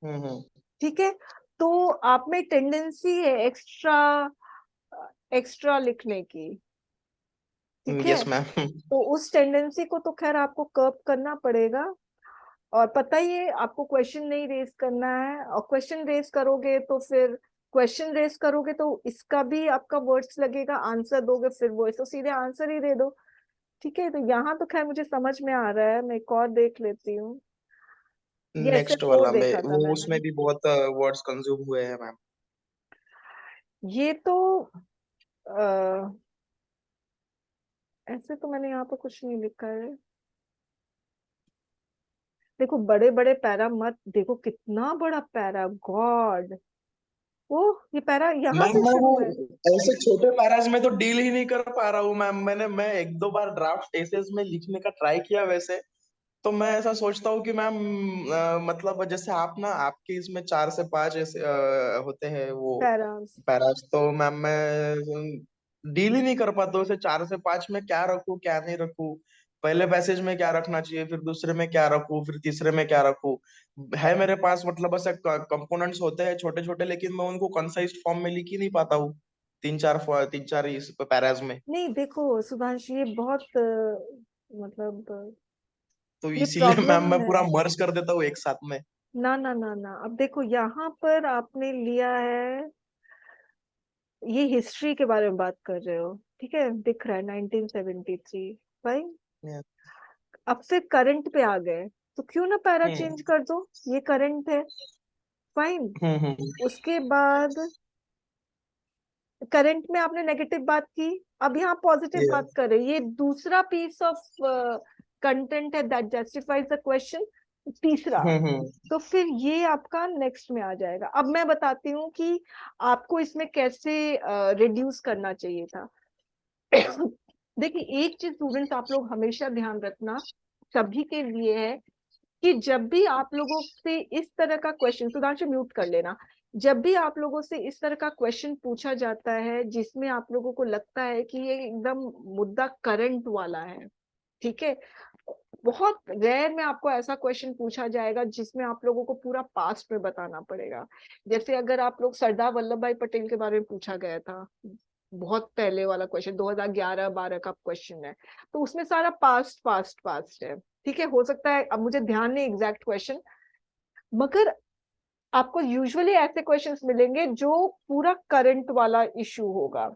हम्म।
ठीक है। तो आप में टेंडेंसी है एक्स्ट्रा एक्स्ट्रा लिखने की, ठीक है।
Yes ma'am.
तो उस टेंडेंसी को तो खैर आपको कर्ब करना पड़ेगा, और पता ही है आपको क्वेश्चन नहीं रेज करना है, और क्वेश्चन रेज करोगे तो इसका भी आपका वर्ड्स लगेगा, आंसर दोगे फिर वो, तो सीधे आंसर ही दे दो, ठीक है। तो यहाँ तो खैर मुझे समझ में आ रहा है, मैं एक और देख लेती हूँ। ये ऐसे
नेक्स्ट
फोर
वाला में
देखा था
वो
मैंने,
उसमें भी बहुत वर्ड्स कंज्यूम हुए हैं मैम।
ये तो आ, ऐसे तो मैंने यहाँ पर कुछ नहीं लिखा है। देखो बड़े बड़े पैरा मत देखो, कितना बड़ा पैरा, गॉड, ओ ये पैरा यहाँ
मैम
से
मैं वो
शुरू है।
ऐसे छोटे पैराज में तो डील ही नहीं कर पा रहा हूँ मैम। मैं एक दो बार ड्राफ्ट एसेस में लिखने का ट्राई किया वैसे। तो मैं ऐसा सोचता हूँ कि मैम मतलब जैसे आप ना आपके इसमें 4 से 5 ऐसे होते हैं वो
पैरास।
पैराज। तो मैम मैं डील ही नहीं कर पाता हूँ। उसे 4 से 5 में क्या रखूँ क्या नहीं रखूँ, पहले पैसेज में क्या रखना चाहिए, फिर दूसरे में क्या रखूँ, फिर तीसरे में क्या रखूँ। है मेरे पास मतलब ऐसे कंपोनेंट्स होते हैं छोटे छोटे, लेकिन मैं उनको कंसाइज फॉर्म में लिख ही नहीं पाता हूँ 3 4 इस पैराज में।
नहीं देखो सुधांशु, ये बहुत मतलब
तो
ये
इसीलिए मैम
प्रॉब्लम
मैं
है।
पूरा मर्ज कर देता हूँ एक साथ में।
ना ना ना ना, अब देखो यहाँ पर आपने लिया है, ये हिस्ट्री के बारे में बात कर रहे हो, ठीक है, दिख रहा है 1973। भाई
हम्म
अब से करंट पे आ गए, तो क्यों ना पैरा
हम्म
चेंज कर दो, ये करंट है। फाइन। उसके बाद करंट में आपने नेगेटिव बात की, अब यहाँ पॉजिटिव
Yeah.
बात कर रहे हैं। ये दूसरा पीस ऑफ कंटेंट है दैट जस्टिफाइज द क्वेश्चन, तीसरा।
हम्म।
तो फिर ये आपका नेक्स्ट में आ जाएगा। अब मैं बताती हूँ कि आपको इसमें कैसे रिड्यूस करना चाहिए था। देखिए एक चीज स्टूडेंट्स आप लोग हमेशा ध्यान रखना, सभी के लिए है, कि जब भी आप लोगों से इस तरह का क्वेश्चन, सुधांशु म्यूट कर लेना, जब भी आप लोगों से इस तरह का क्वेश्चन पूछा जाता है जिसमें आप लोगों को लगता है कि ये एकदम मुद्दा करंट वाला है, ठीक है, बहुत रेयर में आपको ऐसा क्वेश्चन पूछा जाएगा जिसमें आप लोगों को पूरा पास्ट में बताना पड़ेगा। जैसे अगर आप लोग सरदार वल्लभ भाई पटेल के बारे में पूछा गया था, बहुत पहले वाला क्वेश्चन 2011-12 का क्वेश्चन है, तो उसमें सारा पास्ट पास्ट पास्ट है, ठीक है। हो सकता है, अब मुझे ध्यान नहीं एग्जैक्ट क्वेश्चन, मगर आपको यूजुअली ऐसे क्वेश्चंस मिलेंगे जो पूरा करंट वाला इशू होगा,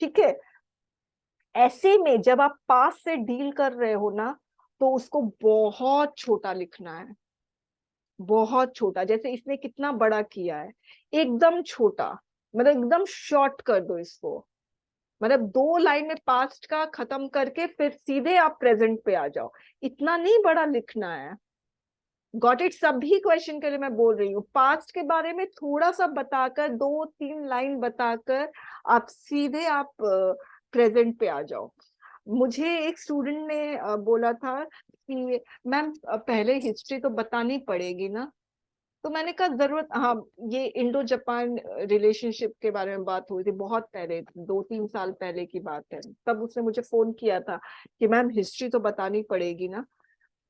ठीक है। ऐसे में जब आप पास से डील कर रहे हो ना, तो उसको बहुत छोटा लिखना है, बहुत छोटा। जैसे इसने कितना बड़ा किया है, एकदम छोटा, मतलब एकदम शॉर्ट कर दो इसको। मतलब 2 लाइन में पास्ट का खत्म करके फिर सीधे आप प्रेजेंट पे आ जाओ, इतना नहीं बड़ा लिखना है। Got it. सभी क्वेश्चन के लिए मैं बोल रही हूँ, पास्ट के बारे में थोड़ा सा बताकर, 2-3 लाइन बताकर आप सीधे आप प्रेजेंट पे आ जाओ। मुझे एक स्टूडेंट ने बोला था कि मैम पहले हिस्ट्री तो बतानी पड़ेगी ना, तो मैंने कहा जरूरत, हाँ, ये इंडो जापान रिलेशनशिप के बारे में बात हुई थी बहुत पहले, 2-3 साल पहले की बात है। तब उसने मुझे फोन किया था कि मैम हिस्ट्री तो बतानी पड़ेगी ना,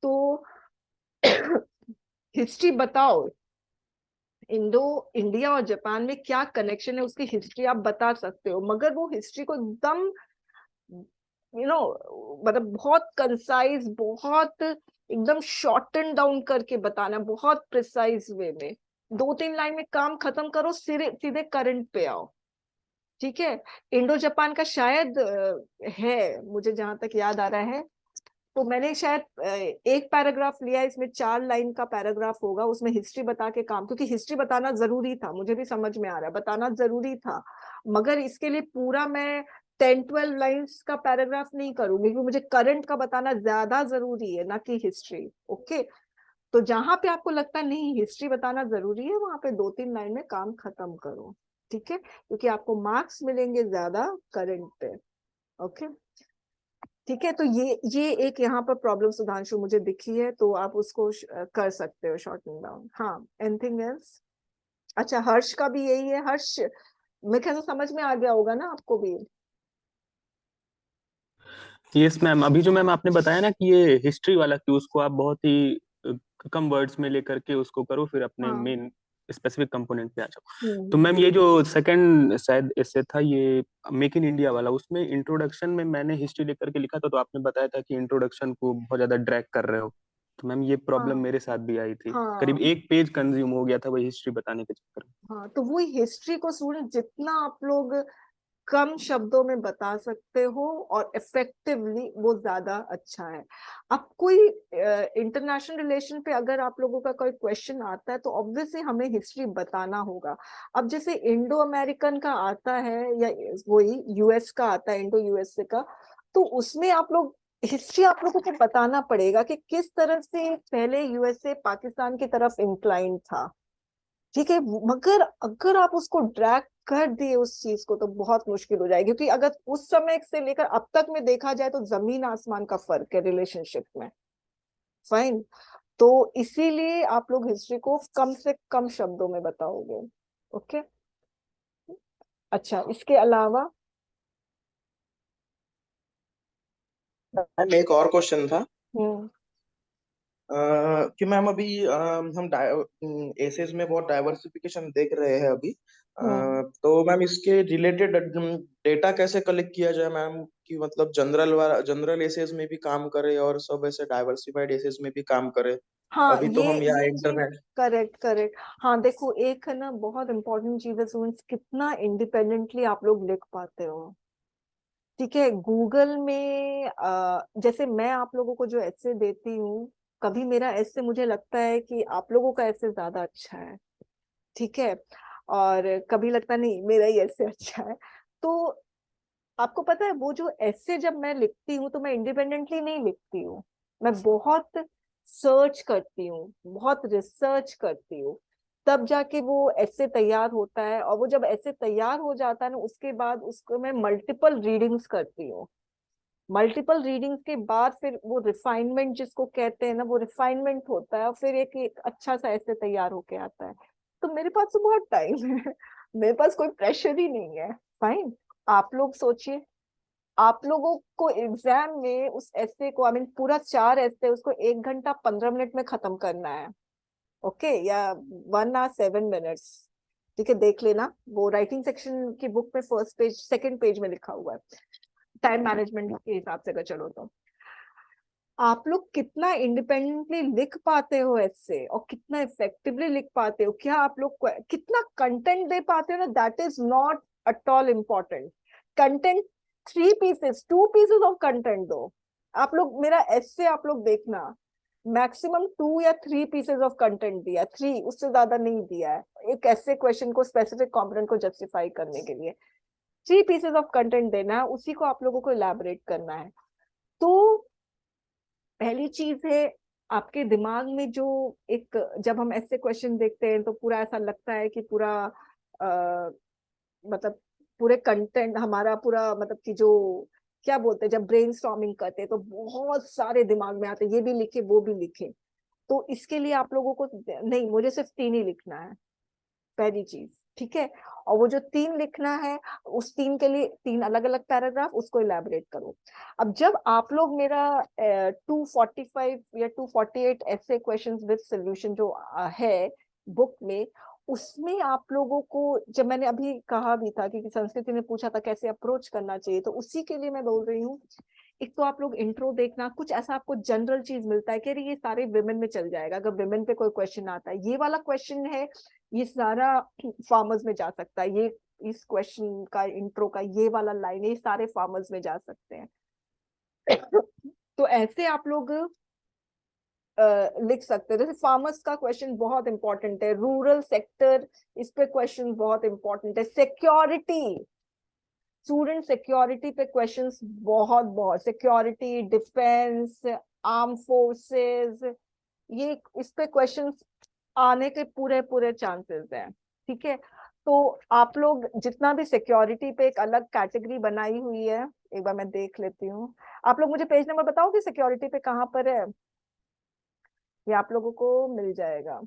तो हिस्ट्री बताओ, इंडो इंडिया और जापान में क्या कनेक्शन है उसकी हिस्ट्री आप बता सकते हो, मगर वो हिस्ट्री को एकदम मतलब बहुत कंसाइज, बहुत एकदम शॉर्टन डाउन करके बताना, बहुत प्रिसाइज वे में। 2-3 लाइन में काम खत्म करो, सीधे करंट पे आओ, ठीक है। इंडो जापान का शायद है, मुझे जहां तक याद आ रहा है, तो मैंने शायद एक पैराग्राफ लिया, इसमें 4 लाइन का पैराग्राफ होगा, उसमें हिस्ट्री बता के काम, क्योंकि हिस्ट्री बताना जरूरी था, मुझे भी समझ में आ रहा है बताना जरूरी था, मगर इसके लिए पूरा मैं 10-12 लाइन्स का पैराग्राफ नहीं करूंगी, क्योंकि मुझे करंट का बताना ज्यादा जरूरी है ना कि हिस्ट्री। ओके, तो जहां पे आपको लगता है नहीं हिस्ट्री बताना जरूरी है, वहां पे 2-3 लाइन में काम खत्म करो, ठीक है, क्योंकि आपको मार्क्स मिलेंगे ज्यादा करंट पे। ओके, ठीक है। तो ये एक यहाँ पर प्रॉब्लम सुधांशु मुझे दिखी है, तो आप उसको कर सकते हो शॉर्टन डाउन। हाँ, एनीथिंग एल्स? अच्छा, हर्ष का भी यही है। हर्ष, मेरे ख्याल से समझ में आ गया होगा ना आपको भी।
यस मैम, अभी जो मैम आपने बताया ना कि ये हिस्ट्री वाला, कि उसको आप बहुत ही कम वर्ड्स में लेकर के उसको करो, फिर अपने
हाँ।
मेन स्पेसिफिक कंपोनेंट पे आ जाओ। तो मैम ये जो सेकंड शायद ऐसे था, ये मेक इन इंडिया वाला, उसमें इंट्रोडक्शन में मैंने हिस्ट्री लेकर के लिखा था, तो आपने बताया था कि इंट्रोडक्शन को बहुत ज्यादा ड्रैग कर रहे हो। तो मैम ये प्रॉब्लम
हाँ।
मेरे साथ भी आई थी, करीब
हाँ।
1 पेज कंज्यूम हो गया था वही हिस्ट्री बताने के चक्कर में।
हाँ, तो वो हिस्ट्री को स्टूडेंट जितना आप लोग कम शब्दों में बता सकते हो और इफेक्टिवली, वो ज्यादा अच्छा है। अब कोई इंटरनेशनल रिलेशन पे अगर आप लोगों का कोई क्वेश्चन आता है, तो ऑब्वियसली हमें हिस्ट्री बताना होगा। अब जैसे इंडो अमेरिकन का आता है, या वही यूएस का आता है, इंडो यूएसए का, तो उसमें आप लोग हिस्ट्री आप लोगों को बताना पड़ेगा कि किस तरह से पहले यूएसए पाकिस्तान की तरफ इंक्लाइन था, ठीक है, मगर अगर आप उसको ड्रैग कर दिए उस चीज को तो बहुत मुश्किल हो जाएगी, क्योंकि अगर उस समय से लेकर अब तक में देखा जाए तो जमीन आसमान का फर्क है रिलेशनशिप में। फाइन। तो इसीलिए आप लोग हिस्ट्री को कम से कम शब्दों में बताओगे। ओके। अच्छा, इसके अलावा
मैम एक और क्वेश्चन था
हम्म
कि मैम अभी हम एसेस में बहुत डाइवर्सिफिकेशन देख रहे हैं अभी।
हम्म
तो मैम इसके रिलेटेड डेटा कैसे कलेक्ट किया जाए मैम, कि मतलब जनरल एसेस में भी काम करे और सब ऐसे डाइवर्सिफाइड एसेस में भी काम करे।
हाँ,
अभी तो हम यहाँ
ये चीज
इंटरनेट।
Correct correct. हाँ देखो, एक है ना बहुत इंपॉर्टेंट चीज है स्टूडेंट्स, कितना इंडिपेंडेंटली आप लोग लिख पाते हो। ठीक है, गूगल में जैसे मैं आप लोगों को जो ऐसे देती हूँ, कभी मेरा ऐसे मुझे लगता है कि आप लोगों का ऐसे ज्यादा अच्छा है। ठीक है। और कभी लगता नहीं मेरा ही ऐसे अच्छा है। तो आपको पता है वो जो ऐसे जब मैं लिखती हूँ तो मैं इंडिपेंडेंटली नहीं लिखती हूँ। मैं बहुत सर्च करती हूँ, बहुत रिसर्च करती हूँ, तब जाके वो ऐसे तैयार होता है। और वो जब ऐसे तैयार हो जाता है ना, उसके बाद उसको मैं मल्टीपल रीडिंग्स करती हूँ। मल्टीपल रीडिंग्स के बाद फिर वो रिफाइनमेंट जिसको कहते हैं ना, वो रिफाइनमेंट होता है और फिर एक अच्छा सा ऐसे तैयार होके आता है। तो मेरे पास तो बहुत टाइम है। मेरे पास कोई प्रेशर ही नहीं है। फाइन। आप लोग सोचिए, आप लोगों को एग्जाम में उस ऐसे को, आई मीन पूरा 4 ऐसे, उसको 1 घंटा 15 मिनट में खत्म करना है। ओके, या 1 आवर 7 मिनट्स। ठीक है, देख लेना वो राइटिंग सेक्शन की बुक में फर्स्ट पेज सेकंड पेज में लिखा हुआ है, टाइम मैनेजमेंट के हिसाब से अगर चलो तो। आप लोग कितना इंडिपेंडेंटली लिख पाते हो ऐसे, और कितना इफेक्टिवली लिख पाते हो, क्या आप लोग कितना कंटेंट दे पाते हो ना, that is not at all important. Content 3 pieces 2 pieces of content दो। आप लोग मेरा ऐसे आप लोग देखना, मैक्सिमम 2 या 3 पीसेस ऑफ कंटेंट दिया, 3, उससे ज्यादा नहीं दिया है एक ऐसे क्वेश्चन को, स्पेसिफिक कंपोनेंट को जस्टिफाई करने के लिए। 3 पीसेस ऑफ कंटेंट देना है, उसी को आप लोगों को इलेबोरेट करना है। तो पहली चीज है, आपके दिमाग में जो एक, जब हम ऐसे क्वेश्चन देखते हैं तो पूरा ऐसा लगता है कि पूरा मतलब पूरे कंटेंट हमारा पूरा, मतलब कि जो क्या बोलते हैं, जब ब्रेनस्टॉर्मिंग करते हैं तो बहुत सारे दिमाग में आते हैं, ये भी लिखे वो भी लिखे। तो इसके लिए आप लोगों को नहीं, मुझे सिर्फ 3 ही लिखना है, पहली चीज। ठीक है। और वो जो 3 लिखना है, उस 3 के लिए 3 अलग अलग पैराग्राफ, उसको इलेबोरेट करो। अब जब आप लोग मेरा 245 या 248 ऐसे क्वेश्चन विद सोल्यूशन जो है बुक में, उसमें आप लोगों को, जब मैंने अभी कहा भी था कि संस्कृति ने पूछा था कैसे अप्रोच करना चाहिए, तो उसी के लिए मैं बोल रही हूँ। एक तो आप लोग इंट्रो देखना, कुछ ऐसा आपको जनरल चीज मिलता है कि अरे ये सारे विमेन में चल जाएगा, अगर विमेन पे कोई क्वेश्चन आता है, ये वाला क्वेश्चन है, ये सारा फार्मर्स में जा सकता है, ये इस क्वेश्चन का इंट्रो का ये वाला लाइन, ये सारे फार्मर्स में जा सकते हैं। तो ऐसे आप लोग लिख सकते हैं। जैसे फार्मर्स का क्वेश्चन बहुत इंपॉर्टेंट है, रूरल सेक्टर, इस पे क्वेश्चन बहुत इंपॉर्टेंट है। सिक्योरिटी, स्टूडेंट सिक्योरिटी पे क्वेश्चंस बहुत बहुत, सिक्योरिटी, डिफेंस, आर्म फोर्सेस, ये इस पे क्वेश्चंस आने के पूरे पूरे चांसेस हैं। ठीक है। तो आप लोग जितना भी, सिक्योरिटी पे एक अलग कैटेगरी बनाई हुई है, एक बार मैं देख लेती हूँ। आप लोग मुझे पेज नंबर बताओगे सिक्योरिटी पे कहाँ पर है, ये आप लोगों को मिल जाएगा।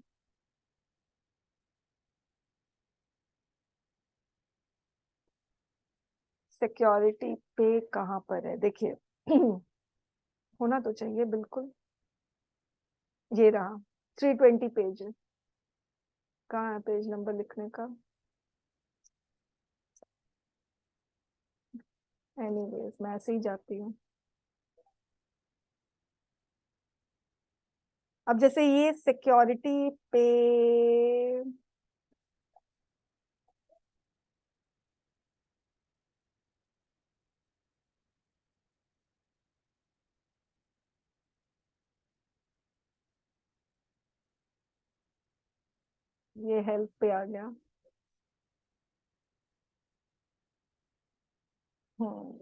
सिक्योरिटी पे कहाँ पर है, देखिए। होना तो चाहिए बिल्कुल, ये रहा, 320 पेज। कहाँ है पेज नंबर लिखने का। एनीवेज मैं ऐसे ही जाती हूँ। अब जैसे ये सिक्योरिटी पे, ये हेल्प पे आ गया। हम्म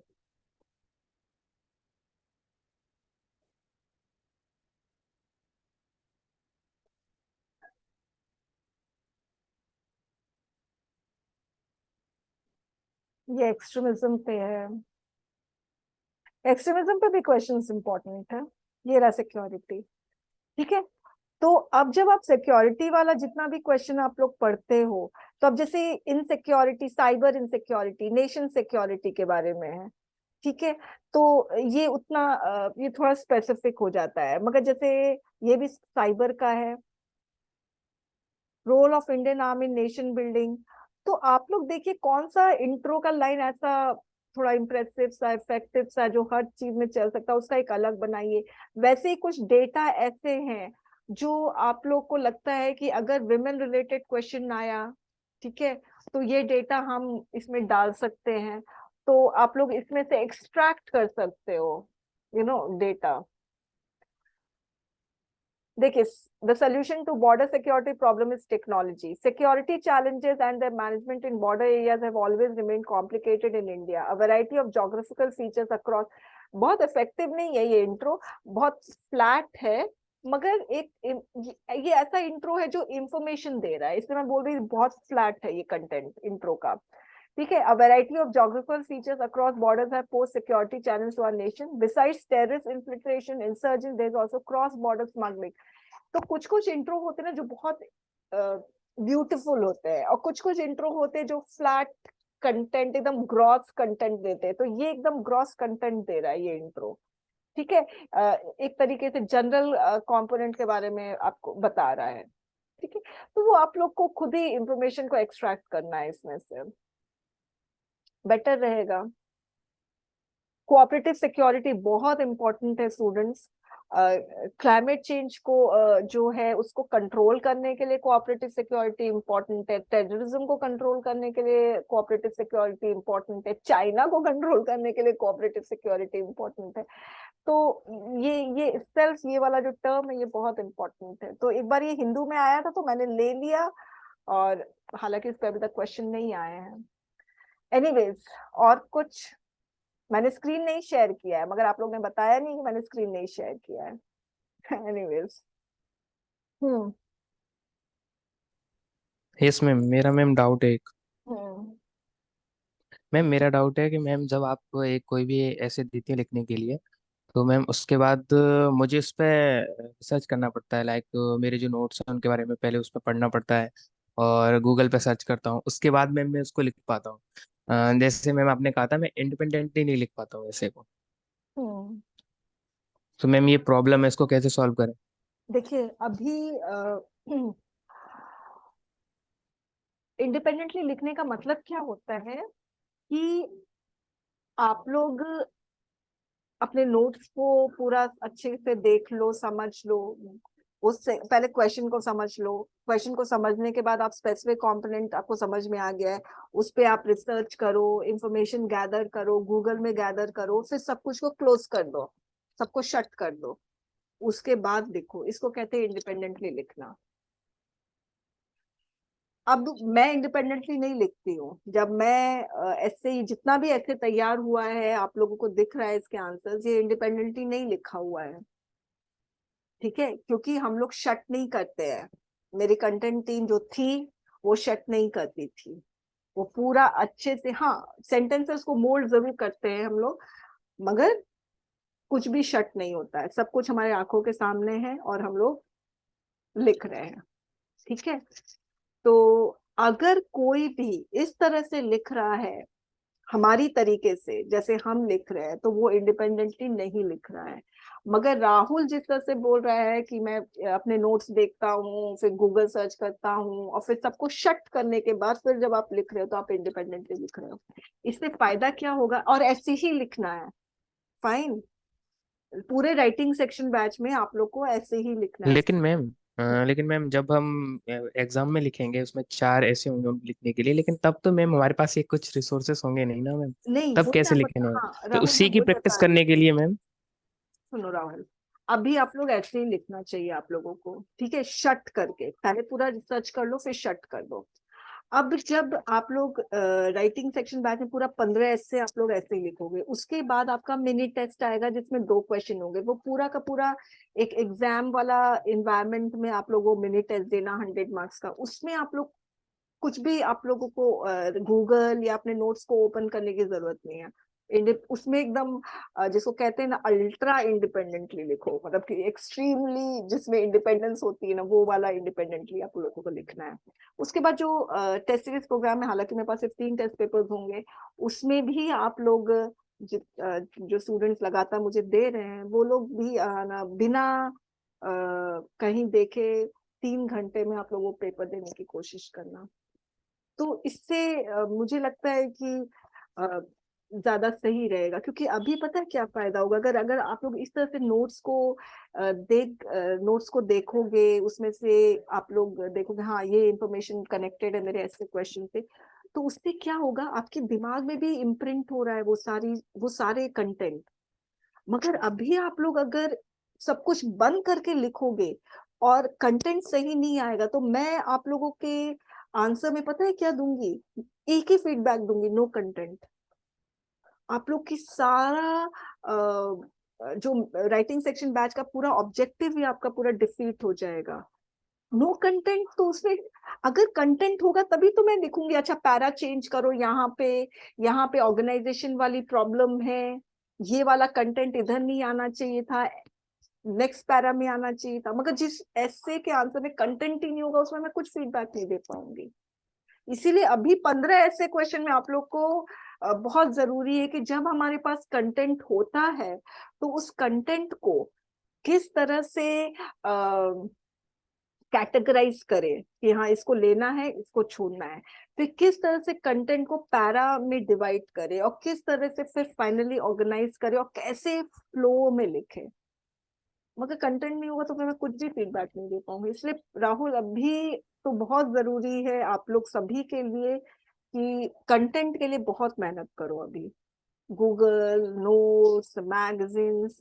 ये एक्सट्रीमिज्म पे है, एक्सट्रीमिज्म पे भी क्वेश्चंस इंपॉर्टेंट है। ये रहा सिक्योरिटी, ठीक है। तो अब जब आप सिक्योरिटी वाला जितना भी क्वेश्चन आप लोग पढ़ते हो, तो अब जैसे insecurity, cyber insecurity, nation security के बारे में है, ठीक है। तो ये उतना ये थोड़ा स्पेसिफिक हो जाता है, मगर जैसे ये भी साइबर का है, role of Indian army in nation building. तो आप लोग देखिए कौन सा इंट्रो का लाइन ऐसा थोड़ा इंप्रेसिव सा, इफेक्टिव सा, जो हर चीज में चल सकता है, उसका एक अलग बनाइए। वैसे ही कुछ डेटा ऐसे हैं जो आप लोग को लगता है कि अगर विमेन रिलेटेड क्वेश्चन आया, ठीक है, तो ये डेटा हम इसमें डाल सकते हैं, तो आप लोग इसमें से एक्सट्रैक्ट कर सकते हो, डेटा। देखिए, the solution to border security problem is technology. Security challenges and their management in border areas have always remained complicated in India. A variety of geographical features across. बहुत इफेक्टिव नहीं है ये intro, बहुत flat है, मगर ये ऐसा intro है जो इंफॉर्मेशन दे रहा है, इसलिए मैं बोल रही हूँ बहुत फ्लैट है ये कंटेंट इंट्रो का, ठीक है। A variety of geographical features across borders have posed security challenges to our nation. Besides terrorist infiltration, insurgents, there is also cross-border smuggling. तो कुछ कुछ इंट्रो होते हैं ना जो बहुत ब्यूटीफुल होते हैं, और कुछ कुछ इंट्रो होते हैं जो फ्लैट कंटेंट, एकदम ग्रॉस कंटेंट देते हैं। तो ये एकदम ग्रॉस कंटेंट दे रहा है ये इंट्रो, ठीक है। एक तरीके से जनरल कंपोनेंट के बारे में आपको बता रहा है, ठीक है। तो वो आप लोग को खुद ही इंफॉर्मेशन को एक्सट्रैक्ट करना है इसमें से, बेटर रहेगा। कोऑपरेटिव सिक्योरिटी बहुत इंपॉर्टेंट है स्टूडेंट्स। क्लाइमेट चेंज को जो है उसको कंट्रोल करने के लिए कोऑपरेटिव सिक्योरिटी इंपॉर्टेंट है, टेररिज्म को कंट्रोल करने के लिए कोऑपरेटिव सिक्योरिटी इंपॉर्टेंट है, चाइना को कंट्रोल करने के लिए कोऑपरेटिव सिक्योरिटी इंपॉर्टेंट है। तो ये सेल्फ, ये वाला जो टर्म है ये बहुत इंपॉर्टेंट है। तो एक बार ये हिंदू में आया था तो मैंने ले लिया, और हालांकि इस पर अभी तक क्वेश्चन नहीं आए हैं। एनीवेज, और कुछ? मैंने स्क्रीन नहीं शेयर किया है, मगर आप लोग ने बताया नहीं कि मैंने स्क्रीन नहीं शेयर किया है। एनीवेज,
यस मैम, मेरा मैम डाउट है एक।
हम्म
मैम मेरा डाउट है कि मैम जब आप एक कोई भी ऐसे देती है लिखने के लिए, तो मैम उसके बाद मुझे उस पर रिसर्च करना पड़ता है। लाइक मेरे जो नोट्स हैं उनके बारे में पहले उस पर पढ़ना पड़ता है, और गूगल पे सर्च करता हूँ, उसके बाद मैम मैं उसको लिख पाता हूँ। जैसे मैम आपने कहा था मैं इंडिपेंडेंटली नहीं लिख पाता हूँ ऐसे को।
हम्म
तो मैम ये प्रॉब्लम है, इसको कैसे सॉल्व करें?
देखिए, अभी इंडिपेंडेंटली लिखने का मतलब क्या होता है कि आप लोग अपने नोट्स को पूरा अच्छे से देख लो, समझ लो, उससे पहले क्वेश्चन को समझ लो। क्वेश्चन को समझने के बाद आप स्पेसिफिक कंपोनेंट आपको समझ में आ गया है, उस पे आप रिसर्च करो, इंफॉर्मेशन गैदर करो, गूगल में गैदर करो, फिर सब कुछ को क्लोज कर दो, सबको शट कर दो, उसके बाद लिखो। इसको कहते हैं इंडिपेंडेंटली लिखना। अब मैं इंडिपेंडेंटली नहीं लिखती हूँ। जब मैं ऐसे ही, जितना भी ऐसे तैयार हुआ है आप लोगों को दिख रहा है इसके आंसर्स, ये इंडिपेंडेंटली नहीं लिखा हुआ है, ठीक है, क्योंकि हम लोग शट नहीं करते हैं। मेरी कंटेंट टीम जो थी वो शट नहीं करती थी, वो पूरा अच्छे से, हाँ सेंटेंसेस को मोल्ड जरूर करते हैं हम लोग, मगर कुछ भी शट नहीं होता है, सब कुछ हमारे आंखों के सामने है और हम लोग लिख रहे हैं, ठीक है। तो अगर कोई भी इस तरह से लिख रहा है हमारी तरीके से जैसे हम लिख रहे हैं, तो वो इंडिपेंडेंटली नहीं लिख रहा है। मगर राहुल जिस तरह से बोल रहा है कि मैं अपने नोट्स देखता हूँ, फिर गूगल सर्च करता हूँ, और फिर सबको शट करने के बाद फिर जब आप लिख रहे हो तो आप इंडिपेंडेंटली लिख रहे हो। इससे फायदा क्या होगा? और ऐसे ही लिखना है, फाइन। पूरे राइटिंग सेक्शन बैच में आप लोग को ऐसे ही लिखना है।
लेकिन मैम जब हम एग्जाम में लिखेंगे उसमें 4 ऐसे होंगे उनको लिखने के लिए, लेकिन तब तो मैम हमारे पास ये कुछ रिसोर्सेस होंगे नहीं ना मैम।
नहीं,
तब
वो
कैसे
मैं
लिखेंगे मैम?
हाँ
तो
राहुल, मैं
उसी की
वही
प्रैक्टिस
बता रही
करने
हूँ।
के लिए मैम।
सुनो राहुल, अभी आप लोग ऐसे ही लिखना चाहिए आप लोगों को, ठीक है, शट करके। पहले पूरा रिसर्च कर लो, फिर शट कर दो। अब जब आप लोग राइटिंग सेक्शन बैच में पूरा 15 ऐसे आप लोग ऐसे ही लिखोगे, उसके बाद आपका मिनी टेस्ट आएगा जिसमें 2 क्वेश्चन होंगे। वो पूरा का पूरा एक एग्जाम वाला इन्वायरमेंट में आप लोग वो मिनी टेस्ट देना 100 मार्क्स का। उसमें आप लोग कुछ भी आप लोगों को गूगल या अपने नोट्स को ओपन करने की जरूरत नहीं है। उसमें एकदम जिसको कहते हैं ना अल्ट्रा इंडिपेंडेंटली लिखो, मतलब कि एक्सट्रीमली जिसमें इंडिपेंडेंस होती है ना, वो वाला इंडिपेंडेंटली आप लोगों को लिखना है। उसके बाद जो टेस्ट सीरीज प्रोग्राम है, हालांकि मेरे पास सिर्फ 3 टेस्ट पेपर्स होंगे, उसमें भी आप लोग जो स्टूडेंट्स लगातार मुझे दे रहे हैं वो लोग भी ना बिना कहीं देखे 3 घंटे में आप लोगों को पेपर देने की कोशिश करना। तो इससे मुझे लगता है कि ज्यादा सही रहेगा, क्योंकि अभी पता है क्या फायदा होगा, अगर अगर आप लोग इस तरह से नोट्स को देखोगे, उसमें से आप लोग देखोगे हाँ ये इंफॉर्मेशन कनेक्टेड है मेरे ऐसे क्वेश्चन से, तो उससे क्या होगा, आपके दिमाग में भी इम्प्रिंट हो रहा है वो सारे कंटेंट। मगर अभी आप लोग अगर सब कुछ बंद करके लिखोगे और कंटेंट सही नहीं आएगा, तो मैं आप लोगों के आंसर में पता है क्या दूंगी, एक ही फीडबैक दूंगी, नो कंटेंट। आप लोग की सारा जो राइटिंग सेक्शन बैच का पूरा ऑब्जेक्टिव ही आपका पूरा डिफीट हो जाएगा। नो कंटेंट, तो उसमें अगर कंटेंट होगा तभी तो मैं लिखूंगी अच्छा पैरा चेंज करो, यहाँ पे ऑर्गेनाइजेशन वाली प्रॉब्लम है, ये वाला कंटेंट इधर नहीं आना चाहिए था, नेक्स्ट पैरा में आना चाहिए था। मगर जिस ऐसे के आंसर में कंटेंट ही नहीं होगा, उसमें मैं कुछ फीडबैक नहीं दे पाऊंगी। इसीलिए अभी 15 ऐसे क्वेश्चन में आप लोग को बहुत जरूरी है कि जब हमारे पास कंटेंट होता है तो उस कंटेंट को किस तरह से कैटेगराइज करें कि हाँ इसको लेना है, इसको छोड़ना है, फिर किस तरह से कंटेंट को पैरा में डिवाइड करें और किस तरह से फिर फाइनली ऑर्गेनाइज करें और कैसे फ्लो में लिखें। मगर कंटेंट नहीं होगा तो फिर मैं कुछ भी फीडबैक नहीं दे पाऊंगी। इसलिए राहुल अभी तो बहुत जरूरी है आप लोग सभी के लिए कि कंटेंट के लिए बहुत मेहनत करो अभी, गूगल नोट्स, मैगजीन्स।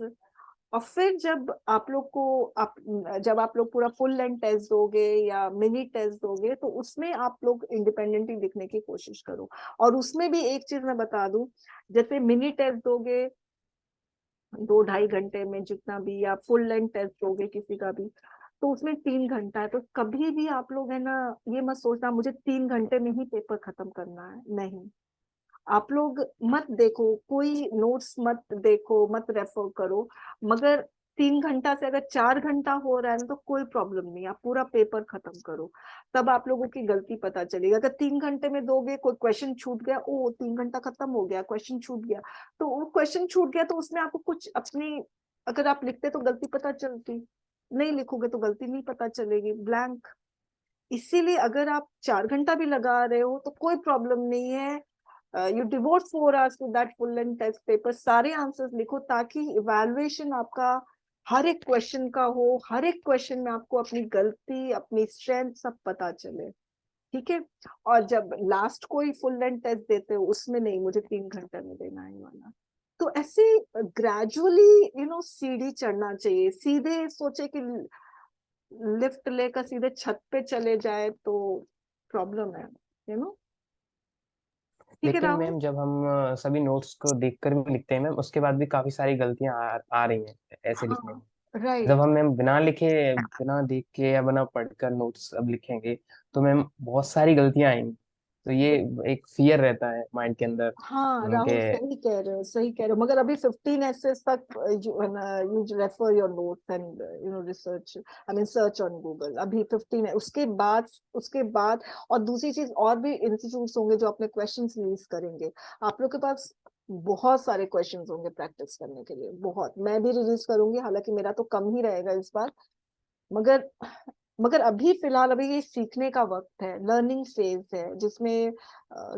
और फिर जब आप लोग पूरा फुल लेंथ टेस्ट दोगे या मिनी टेस्ट दोगे, तो उसमें आप लोग इंडिपेंडेंटली लिखने की कोशिश करो। और उसमें भी एक चीज मैं बता दूं, जैसे मिनी टेस्ट दोगे 2-2.5 घंटे में जितना भी, या फुल लेंथ टेस्ट दोगे किसी का भी, तो उसमें 3 घंटा है। तो कभी भी आप लोग है ना ये मत सोचना मुझे 3 घंटे में ही पेपर खत्म करना है, नहीं। आप लोग मत देखो, कोई नोट्स मत देखो, मत रेफर करो, मगर 3 घंटा से अगर 4 घंटा हो रहा है ना तो कोई प्रॉब्लम नहीं, आप पूरा पेपर खत्म करो। तब आप लोगों की गलती पता चलेगी। अगर 3 घंटे में दोगे, कोई क्वेश्चन छूट गया, ओ 3 घंटा खत्म हो गया, क्वेश्चन छूट गया, तो वो क्वेश्चन छूट गया तो उसमें आपको कुछ अपनी, अगर आप लिखते तो गलती पता चलती, नहीं लिखोगे तो गलती नहीं पता चलेगी, ब्लैंक। इसीलिए अगर आप 4 घंटा भी लगा रहे हो तो कोई प्रॉब्लम नहीं है, you devote 4 hours to that full length test paper, सारे आंसर्स लिखो ताकि इवैल्यूएशन आपका हर एक क्वेश्चन का हो, हर एक क्वेश्चन में आपको अपनी गलती, अपनी स्ट्रेंथ सब पता चले, ठीक है। और जब लास्ट कोई फुल लेंथ टेस्ट देते हो उसमें नहीं मुझे 3 घंटे में देना है वाला। तो ऐसे ग्रेजुअली सीढ़ी चढ़ना चाहिए, सीधे सोचे कि लिफ्ट लेकर सीधे छत पे चले जाए तो प्रॉब्लम है, यू नो। ठीक है
लेकिन
राहुल।
मैम जब हम सभी नोट्स को देखकर भी लिखते हैं मैम, उसके बाद भी काफी सारी गलतियां आ रही हैं ऐसे लिखने
हाँ
में। जब
राइट।
हम मैम बिना देख के या बिना पढ़कर नोट्स अब लिखेंगे तो मैम बहुत सारी गलतियां आएंगी। तो ये एक फियर रहता है माइंड के अंदर
हाँ
के।
राहुल सही कह रहे हो, सही कह रहे हो। मगर अभी 15 एसेस तक you refer your notes and research, I mean search on Google, अभी 15 है। उसके बाद और दूसरी चीज, और भी इंस्टीट्यूट्स होंगे जो अपने क्वेश्चंस रिलीज करेंगे। आप लोग के पास बहुत सारे क्वेश्चंस होंगे प्रैक्टिस करने के लिए, बहुत। मैं भी रिलीज करूंगी, हालांकि मेरा तो कम ही रहेगा इस बार। मगर मगर अभी फिलहाल अभी ये सीखने का वक्त है, लर्निंग फेज है, जिसमें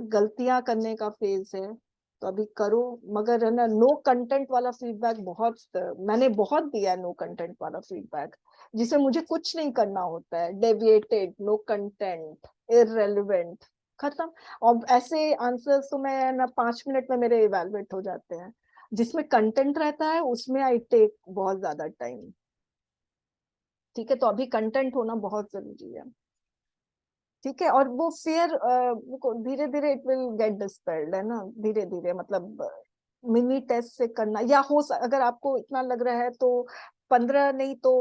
गलतियां करने का फेज है। तो अभी करो, मगर है ना नो कंटेंट वाला फीडबैक मैंने बहुत दिया, नो कंटेंट वाला फीडबैक जिसमें मुझे कुछ नहीं करना होता है, डेविएटेड, नो कंटेंट, इररेलेवेंट, खत्म। और ऐसे आंसर्स तो मैं ना 5 मिनट में मेरे इवेलुएट हो जाते हैं। जिसमें कंटेंट रहता है उसमें आई टेक बहुत ज्यादा टाइम, ठीक है। तो अभी कंटेंट होना बहुत जरूरी है, ठीक है। और वो फियर धीरे धीरे इट विल गेट डिस्पेल्ड, है ना, धीरे धीरे। मतलब मिनी टेस्ट से करना, या अगर आपको इतना लग रहा है तो 15 नहीं तो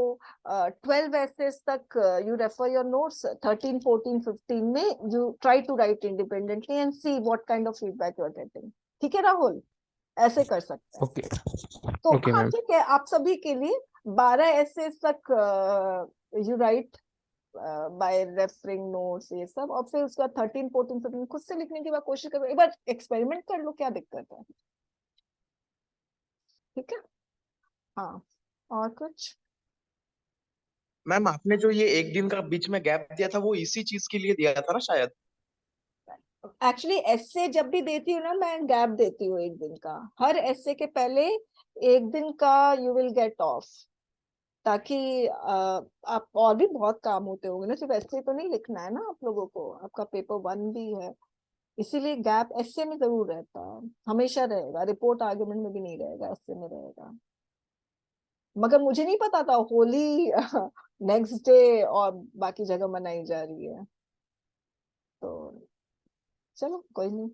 12 essays तक you refer your notes, 13, 14, 15 में you try to write independently and see what kind of feedback you are getting. ठीक है राहुल, ऐसे कर सकते हैं.
ओके
तो
ओके
हाँ
मैम।
ठीक है, आप सभी के लिए 12 essays तक you write bye referring notes ये सब, और फिर उसका 13, 14, 15 खुद से लिखने की बात कोशिश करो, एक बार एक्सपेरिमेंट कर लो, क्या दिक्कत है. ठीक है. हाँ, और कुछ.
मैम आपने जो ये एक दिन का बीच में गैप दिया था वो इसी चीज के लिए दिया था ना शायद?
एक्चुअली एस्से जब भी देती हूँ ना, मैं गैप देती हूँ एक दिन का. हर एस्से के पहले एक दिन का यू विल गेट ऑफ, ताकि आप और भी बहुत काम होते होंगे ना, सिर्फ एस्से तो नहीं लिखना है ना आप लोगों को, आपका पेपर 1 भी है. इसीलिए गैप एस्से में जरूर रहता है, हमेशा रहेगा. रिपोर्ट आर्गुमेंट में भी नहीं रहेगा, एस्से में रहेगा. मगर मुझे नहीं पता था होली नेक्स्ट डे और बाकी जगह मनाई जा रही है. तो चलो कोई नहीं,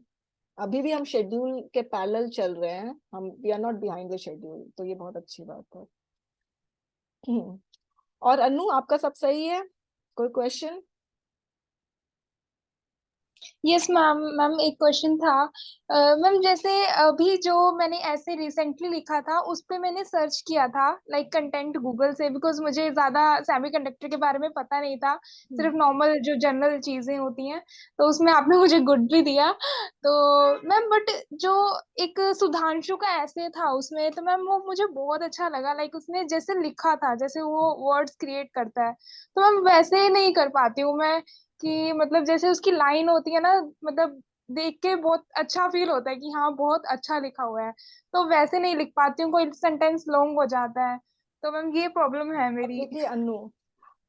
अभी भी हम शेड्यूल के पैरेलल चल रहे हैं, हम we are not behind the schedule, तो ये बहुत अच्छी बात है. और अनु, आपका सब सही है? कोई क्वेश्चन?
Yes ma'am. मैम एक क्वेश्चन था. मैम जैसे अभी जो मैंने ऐसे रिसेंटली लिखा था उस पे मैंने सर्च किया था लाइक कंटेंट गूगल से, बिकॉज मुझे ज्यादा सेमीकंडक्टर के बारे में पता नहीं था, सिर्फ नॉर्मल जो जनरल चीजें होती हैं, तो उसमें आपने मुझे गुड भी दिया. तो मैम बट जो एक सुधांशु का ऐसे था उसमें, तो मैम वो मुझे बहुत अच्छा लगा, लाइक उसने जैसे लिखा था, जैसे वो वर्ड्स क्रिएट करता है, तो मैम वैसे ही नहीं कर पाती हूँ मैं, कि मतलब जैसे उसकी लाइन होती है ना, मतलब देख के बहुत अच्छा फील होता है कि हाँ बहुत अच्छा लिखा हुआ है, तो वैसे नहीं लिख पाती हूँ, कोई सेंटेंस लॉन्ग हो जाता है, तो मैम ये प्रॉब्लम है
अब
मेरी.
देखिए अनु,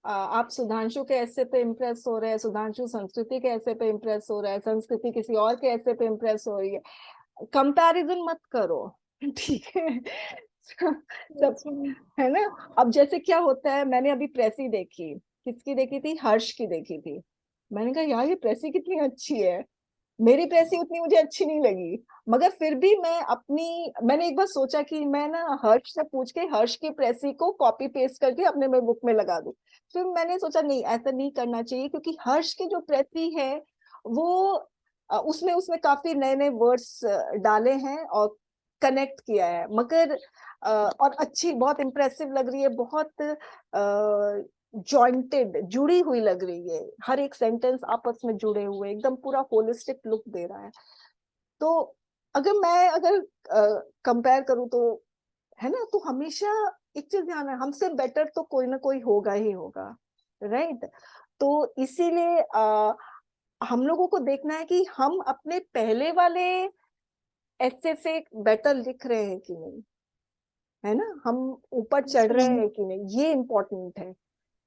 आप सुधांशु के ऐसे पे इम्प्रेस हो रहे हैं, सुधांशु संस्कृति के ऐसे पे इम्प्रेस हो रहा है, संस्कृति किसी और के ऐसे पे इम्प्रेस हो रही है. कंपैरिजन मत करो. ठीक है. सब है ना. अब जैसे क्या होता है, मैंने अभी प्रेसी देखी. किसकी देखी थी? हर्ष की देखी थी. मैंने कहा यार ये प्रेसी कितनी अच्छी है. मेरी प्रेसी उतनी मुझे अच्छी नहीं लगी, मगर फिर भी मैंने एक बार सोचा कि मैं ना हर्ष से पूछ के हर्ष की प्रेसी को कॉपी पेस्ट करके अपने में बुक में लगा दूं. फिर मैंने सोचा नहीं, ऐसा नहीं करना चाहिए, क्योंकि हर्ष की जो प्रेसी है वो उसमें उसमें काफी नए नए वर्ड्स डाले हैं और कनेक्ट किया है, मगर और अच्छी, बहुत इंप्रेसिव लग रही है, बहुत जॉइंटेड, जुड़ी हुई लग रही है, हर एक सेंटेंस आपस में जुड़े हुए, एकदम पूरा होलिस्टिक लुक दे रहा है. तो अगर कंपेयर करूं तो, है ना, तो हमेशा एक चीज ध्यान है, हमसे बेटर तो कोई ना कोई होगा ही होगा, राइट. तो इसीलिए हम लोगों को देखना है कि हम अपने पहले वाले ऐसे से बेटर लिख रहे हैं कि नहीं, है ना, हम ऊपर चढ़ रहे हैं कि नहीं, ये इम्पोर्टेंट है.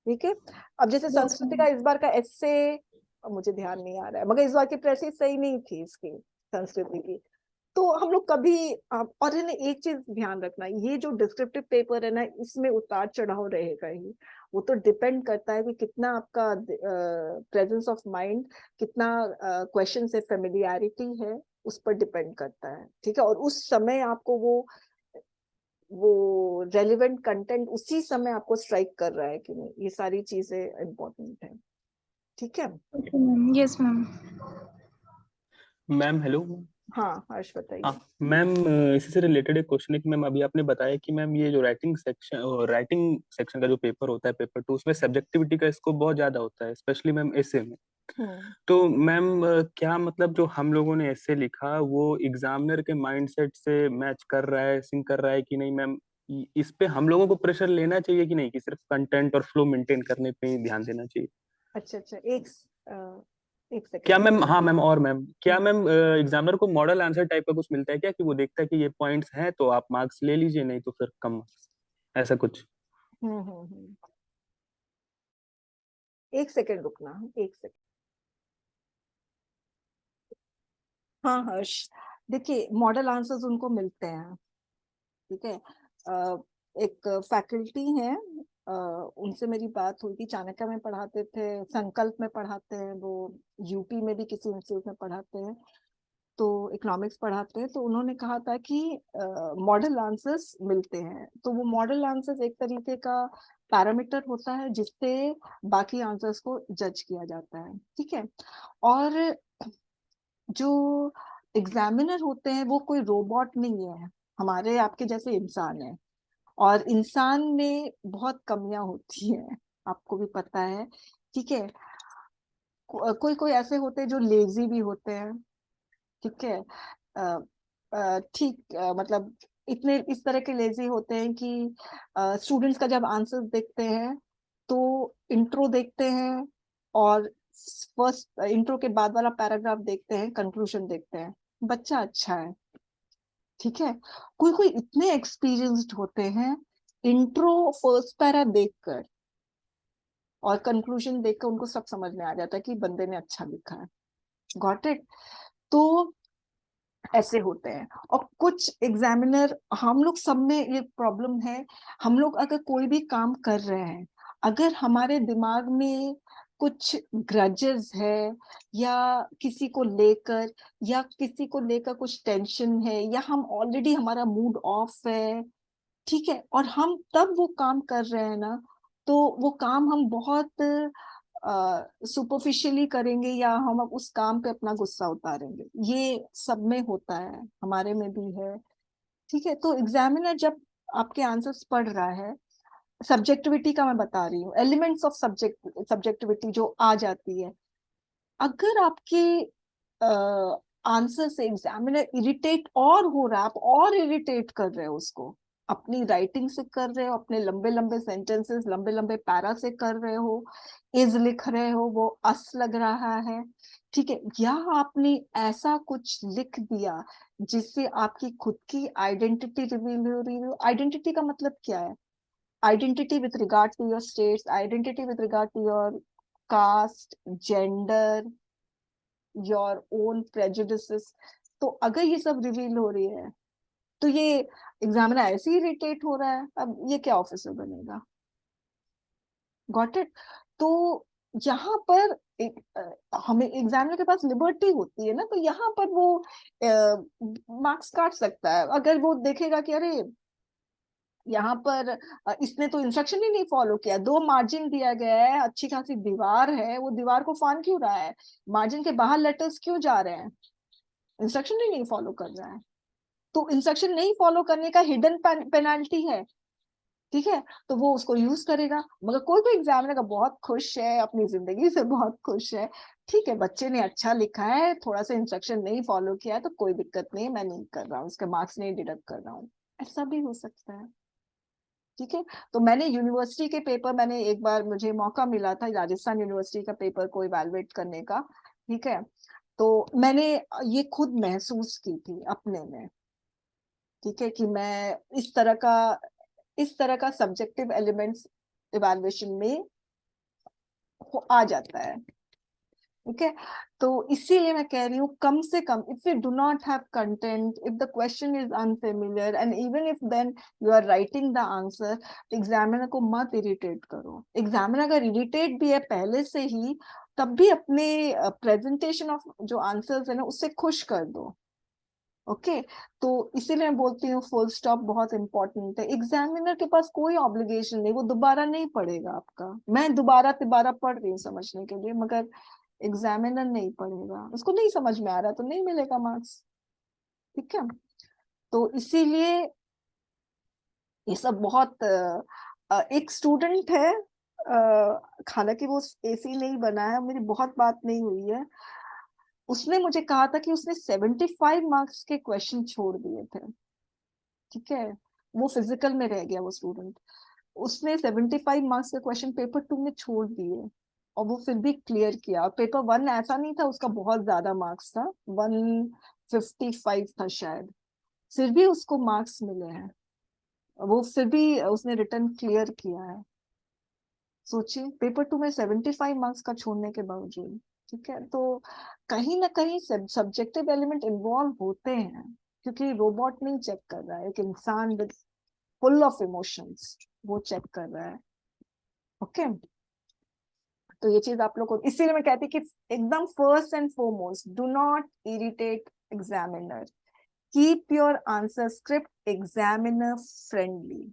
ठीक है. अब जैसे संस्कृति का इस बार का एस्से, मुझे ध्यान नहीं आ रहा है, मगर इस बार की प्रेस सही नहीं थी इसकी, संस्कृति की. तो हम लोग कभी और है ना, एक चीज ध्यान रखना, ये जो डिस्क्रिप्टिव पेपर है ना, इसमें उतार चढ़ाव रहेगा ही. वो तो डिपेंड करता है कि कितना आपका प्रेजेंस ऑफ माइंड, कितना क्वेश्चन से फेमिलियरिटी है, उस पर डिपेंड करता है. ठीक है. और उस समय आपको वो रेलिवेंट कंटेंट उसी समय आपको स्ट्राइक कर रहा है कि नहीं, ये सारी चीजें इम्पोर्टेंट है. ठीक है.
Yes ma'am.
Ma'am hello.
हाँ हर्ष बताइए.
हाँ मैम, इसी से रिलेटेड एक क्वेश्चन है कि मैम अभी आपने बताया कि मैम ये जो राइटिंग सेक्शन का जो पेपर होता है, पेपर 2, उसमें सब्जेक्टिविटी का स्कोप बहुत ज्यादा होता है, स्पेशली मैम एसे में. तो मैम क्या मतलब जो हम लोगों ने ऐसे लिखा वो एग्जामिनर के माइंडसेट से मैच कर रहा है, सिंक कर रहा है कि नहीं मैम? इस पे हम लोगों को प्रेशर लेना चाहिए कि नहीं, कि सिर्फ कंटेंट और फ्लो मेंटेन करने पे ही ध्यान देना चाहिए?
अच्छा अच्छा, एक
क्या
सेकंड.
मैम, हाँ मैम, और मैम क्या मैम एग्जामिनर को मॉडल आंसर टाइप का कुछ मिलता है क्या, कि वो देखता है कि ये पॉइंट्स हैं तो आप मार्क्स ले लीजिए, नहीं तो फिर कम marks, ऐसा कुछ?
एक सेकंड रुकना, एक सेकंड. हाँ हर्ष, देखिए मॉडल आंसर्स उनको मिलते हैं. ठीक है. एक फैकल्टी है, उनसे मेरी बात हुई थी, चाणक्य में पढ़ाते थे, संकल्प में पढ़ाते हैं वो, यूपी में भी किसी इंस्टीट्यूट में पढ़ाते हैं. तो इकोनॉमिक्स पढ़ाते हैं, तो उन्होंने कहा था कि मॉडल आंसर्स मिलते हैं। तो वो मॉडल आंसर्स एक तरीके का पैरामीटर होता है जिससे बाकी आंसर्स को जज किया जाता है, ठीक है। और जो एग्जामिनर होते हैं वो कोई रोबोट नहीं है, हमारे आपके जैसे इंसान है। और इंसान में बहुत कमियां होती हैं, आपको भी पता है, ठीक है। कोई कोई ऐसे होते हैं जो लेजी भी होते हैं, ठीक है। ठीक, मतलब इतने इस तरह के लेजी होते हैं कि स्टूडेंट्स का जब आंसर देखते हैं तो इंट्रो देखते हैं और फर्स्ट इंट्रो के बाद वाला पैराग्राफ देखते हैं, कंक्लूजन देखते हैं, बच्चा अच्छा है, ठीक है। कोई कोई इतने एक्सपीरियंस्ड होते हैं, इंट्रो फर्स्ट पैरा देखकर और कंक्लूजन देखकर उनको सब समझ में आ जाता है कि बंदे ने अच्छा लिखा है। Got it. तो ऐसे होते हैं। और कुछ एग्जामिनर, हम लोग सब में ये प्रॉब्लम है, हम लोग अगर कोई भी काम कर रहे हैं, अगर हमारे दिमाग में कुछ ग्रजेस है या किसी को लेकर कुछ टेंशन है या हम ऑलरेडी हमारा मूड ऑफ है, ठीक है, और हम तब वो काम कर रहे हैं ना, तो वो काम हम बहुत सुपरफिशियली करेंगे या हम अब उस काम पे अपना गुस्सा उतारेंगे। ये सब में होता है, हमारे में भी है, ठीक है। तो एग्जामिनर जब आपके आंसर्स पढ़ रहा है, सब्जेक्टिविटी का मैं बता रही हूँ, एलिमेंट्स ऑफ सब्जेक्टिविटी जो आ जाती है, अगर आपके आंसर से एग्जामिनर इरिटेट और हो रहा है, आप और इरिटेट कर रहे हो उसको, अपनी राइटिंग से कर रहे हो, अपने लंबे लंबे सेंटेंसेस लंबे लंबे पैरा से कर रहे हो, इज लिख रहे हो, वो अस लग रहा है, ठीक है, या आपने ऐसा कुछ लिख दिया जिससे आपकी खुद की आइडेंटिटी रिवील हो रही हो। आइडेंटिटी का मतलब क्या है? Identity with regard to your states, identity with regard to your caste, gender, your own prejudices. तो अगर ये सब रिवील हो रही है तो ये एग्जामिनर ऐसे ही इरिटेट हो रहा है, अब ये क्या ऑफिसर बनेगा? Got it. तो यहाँ पर हमें एग्जामिनर के पास लिबर्टी होती है ना, तो यहाँ पर वो मार्क्स काट सकता है अगर वो देखेगा कि अरे यहाँ पर इसने तो इंस्ट्रक्शन ही नहीं फॉलो किया, 2 मार्जिन दिया गया है, अच्छी खासी दीवार है, वो दीवार को फान क्यों रहा है, मार्जिन के बाहर लेटर्स क्यों जा रहे हैं, इंस्ट्रक्शन ही नहीं फॉलो कर रहा है। तो इंस्ट्रक्शन नहीं फॉलो करने का हिडन पेनाल्टी है, ठीक है, तो वो उसको यूज करेगा। मगर कोई कोई एग्जामिनर का बहुत खुश है, अपनी जिंदगी से बहुत खुश है, ठीक है, बच्चे ने अच्छा लिखा है, थोड़ा सा इंस्ट्रक्शन नहीं फॉलो किया है तो कोई दिक्कत नहीं है, मैं नहीं कर रहा हूँ, उसके मार्क्स नहीं डिडक्ट कर रहा हूँ, ऐसा भी हो सकता है, ठीक है। तो मैंने यूनिवर्सिटी के पेपर, मैंने एक बार मुझे मौका मिला था राजस्थान यूनिवर्सिटी का पेपर को इवैल्यूएट करने का, ठीक है, तो मैंने ये खुद महसूस की थी अपने में, ठीक है, कि मैं इस तरह का सब्जेक्टिव एलिमेंट्स इवैल्यूएशन में आ जाता है, ठीक है। तो इसीलिए मैं कह रही हूँ, कम से कम if you do not have content, if the question is unfamiliar and even if then you are writing the answer, examiner को मत इरिटेट करो। एग्जामिनर अगर इरिटेट भी है पहले से ही, तब भी अपने प्रेजेंटेशन ऑफ जो आंसर्स है ना उससे खुश कर दो, ओके। तो इसीलिए मैं बोलती हूँ फुल स्टॉप बहुत इंपॉर्टेंट है। एग्जामिनर के पास कोई ऑब्लिगेशन नहीं, वो दोबारा नहीं पढ़ेगा आपका, मैं दोबारा तिबारा पढ़ रही हूँ समझने के लिए, मगर एग्जामिनर नहीं पढ़ेगा, उसको नहीं समझ में आ रहा तो नहीं मिलेगा मार्क्स, ठीक है। तो इसीलिए ये सब बहुत एक स्टूडेंट है, हालांकि वो एसी नहीं बना है, मेरी बहुत बात नहीं हुई है, उसने मुझे कहा था कि उसने 75 मार्क्स के क्वेश्चन छोड़ दिए थे, ठीक है, वो फिजिकल में रह गया वो स्टूडेंट, उसने 75 मार्क्स के क्वेश्चन पेपर 2 में छोड़ दिए और वो फिर भी क्लियर किया। और पेपर 1 ऐसा नहीं था, उसका बहुत ज्यादा मार्क्स था, 155 था शायद, फिर भी उसको मार्क्स मिले हैं, वो फिर भी उसने रिटर्न क्लियर किया है। सोचिए, पेपर 2 में 75 मार्क्स का छोड़ने के बावजूद, ठीक है। तो कहीं ना कहीं सब्जेक्टिव एलिमेंट इन्वॉल्व होते हैं, क्योंकि रोबोट नहीं चेक कर रहा है, एक इंसान विद फुल ऑफ इमोशंस वो चेक कर रहा है, ओके। तो ये चीज आप लोग को, इसीलिए मैं कहती कि एकदम first and foremost, do not irritate examiner. Keep your answer script examiner friendly.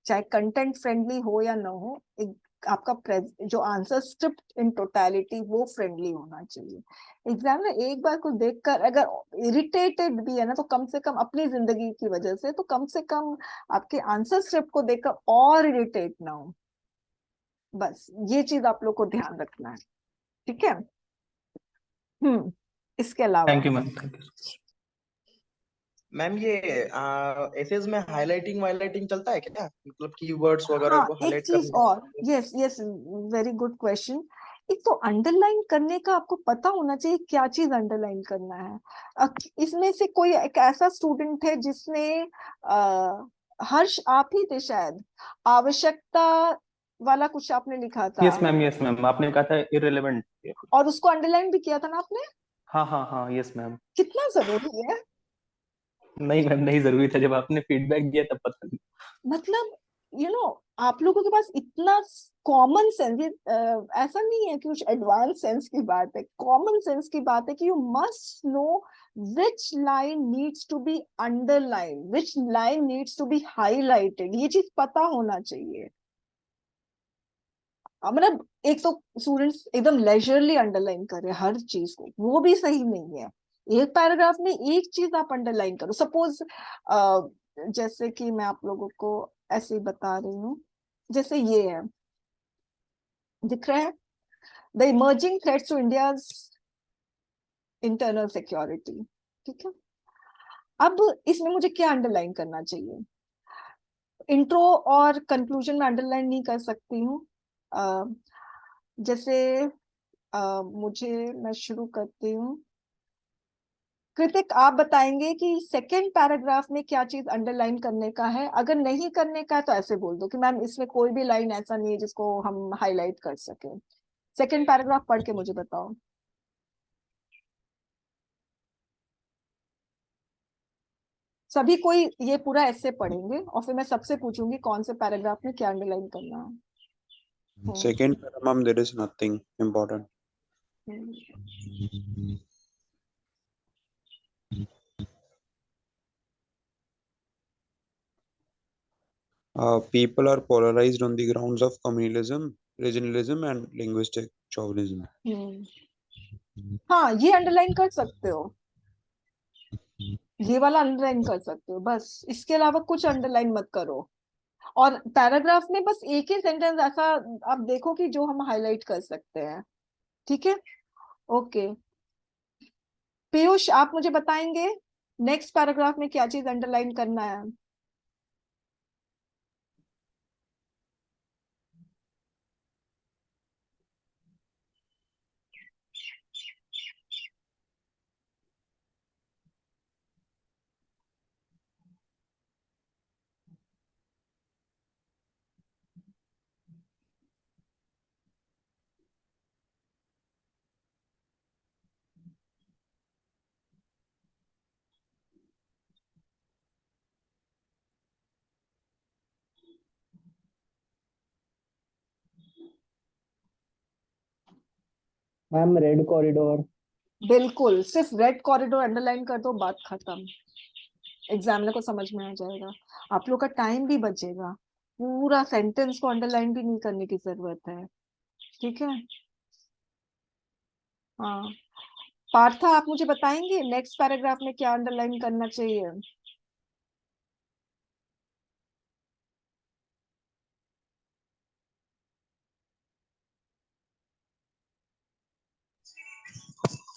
चाहे कंटेंट फ्रेंडली हो या ना हो, आपका जो आंसर स्क्रिप्ट इन टोटलिटी वो फ्रेंडली होना चाहिए. एग्जामिनर एक बार को देखकर अगर इरिटेटेड भी है ना, तो कम से कम अपनी जिंदगी की वजह से, तो कम से कम आपके आंसर स्क्रिप्ट को देखकर और इरिटेट ना हो. बस ये चीज आप लोग को ध्यान रखना है. ठीक है. इसके अलावा
thank you ma'am, thank you.
Ma'am ये एसेज में हाइलाइटिंग वाइलाइटिंग चलता है क्या, मतलब कीवर्ड्स वगैरह
हाँ,
को
एक
हाईलाइट
चीज
करना?
और. Yes yes, very good question. एक तो अंडरलाइन करने का आपको पता होना चाहिए क्या चीज अंडरलाइन करना है. इसमें से कोई एक ऐसा स्टूडेंट है जिसने हर्ष आप ही थे शायद, आवश्यकता वाला कुछ आपने लिखा था
यस मैम, आपने कहा था इररिलेवेंट.
और उसको अंडरलाइन भी किया था ना आपने.
हाँ यस मैम.
कितना जरूरी है.
नहीं मैम, नहीं जरूरी था, जब आपने फीडबैक दिया तब पता लगा.
मतलब आप लोगों के पास इतना कॉमन सेंस, ये ऐसा नहीं है कि कुछ एडवांस सेंस की बात है, कॉमन सेंस की बात है कि you must know which line needs to be underline, which line needs to be highlighted. ये चीज पता होना चाहिए. मतलब एक तो स्टूडेंट्स एकदम लेजरली अंडरलाइन कर रहे हैं हर चीज को, वो भी सही नहीं है. एक पैराग्राफ में एक चीज आप अंडरलाइन करो. सपोज जैसे कि मैं आप लोगों को ऐसे ही बता रही हूँ, जैसे ये है, दिख रहा है, the emerging threats to India's internal security. ठीक है. अब इसमें मुझे क्या अंडरलाइन करना चाहिए. इंट्रो और कंक्लूजन में अंडरलाइन नहीं कर सकती हूँ. जैसे मैं शुरू करती हूँ. कृतिक आप बताएंगे कि सेकंड पैराग्राफ में क्या चीज अंडरलाइन करने का है. अगर नहीं करने का है तो ऐसे बोल दो कि मैम इसमें कोई भी लाइन ऐसा नहीं है जिसको हम हाईलाइट कर सके. सेकंड पैराग्राफ पढ़ के मुझे बताओ. सभी कोई ये पूरा ऐसे पढ़ेंगे और फिर मैं सबसे पूछूंगी कौन से पैराग्राफ में क्या अंडरलाइन करना है.
Second paramam, there is nothing important. People are polarized on the grounds of communalism, regionalism, and linguistic chauvinism.
हाँ, ये अंडरलाइन कर सकते हो, ये वाला अंडरलाइन कर सकते हो. बस इसके अलावा कुछ अंडरलाइन मत करो. और पैराग्राफ में बस एक ही सेंटेंस ऐसा आप देखो कि जो हम हाईलाइट कर सकते हैं. ठीक है. ओके. पीयूष आप मुझे बताएंगे नेक्स्ट पैराग्राफ में क्या चीज अंडरलाइन करना है.
Ma'am red corridor.
बिल्कुल, सिर्फ रेड कॉरिडोर अंडरलाइन कर दो, बात खत्म. एग्जामिनर को समझ में आ जाएगा, आप लोग का टाइम भी बचेगा. पूरा सेंटेंस को अंडरलाइन भी नहीं करने की जरूरत है. ठीक है. हाँ, पार्था आप मुझे बताएंगे नेक्स्ट पैराग्राफ में क्या अंडरलाइन करना चाहिए.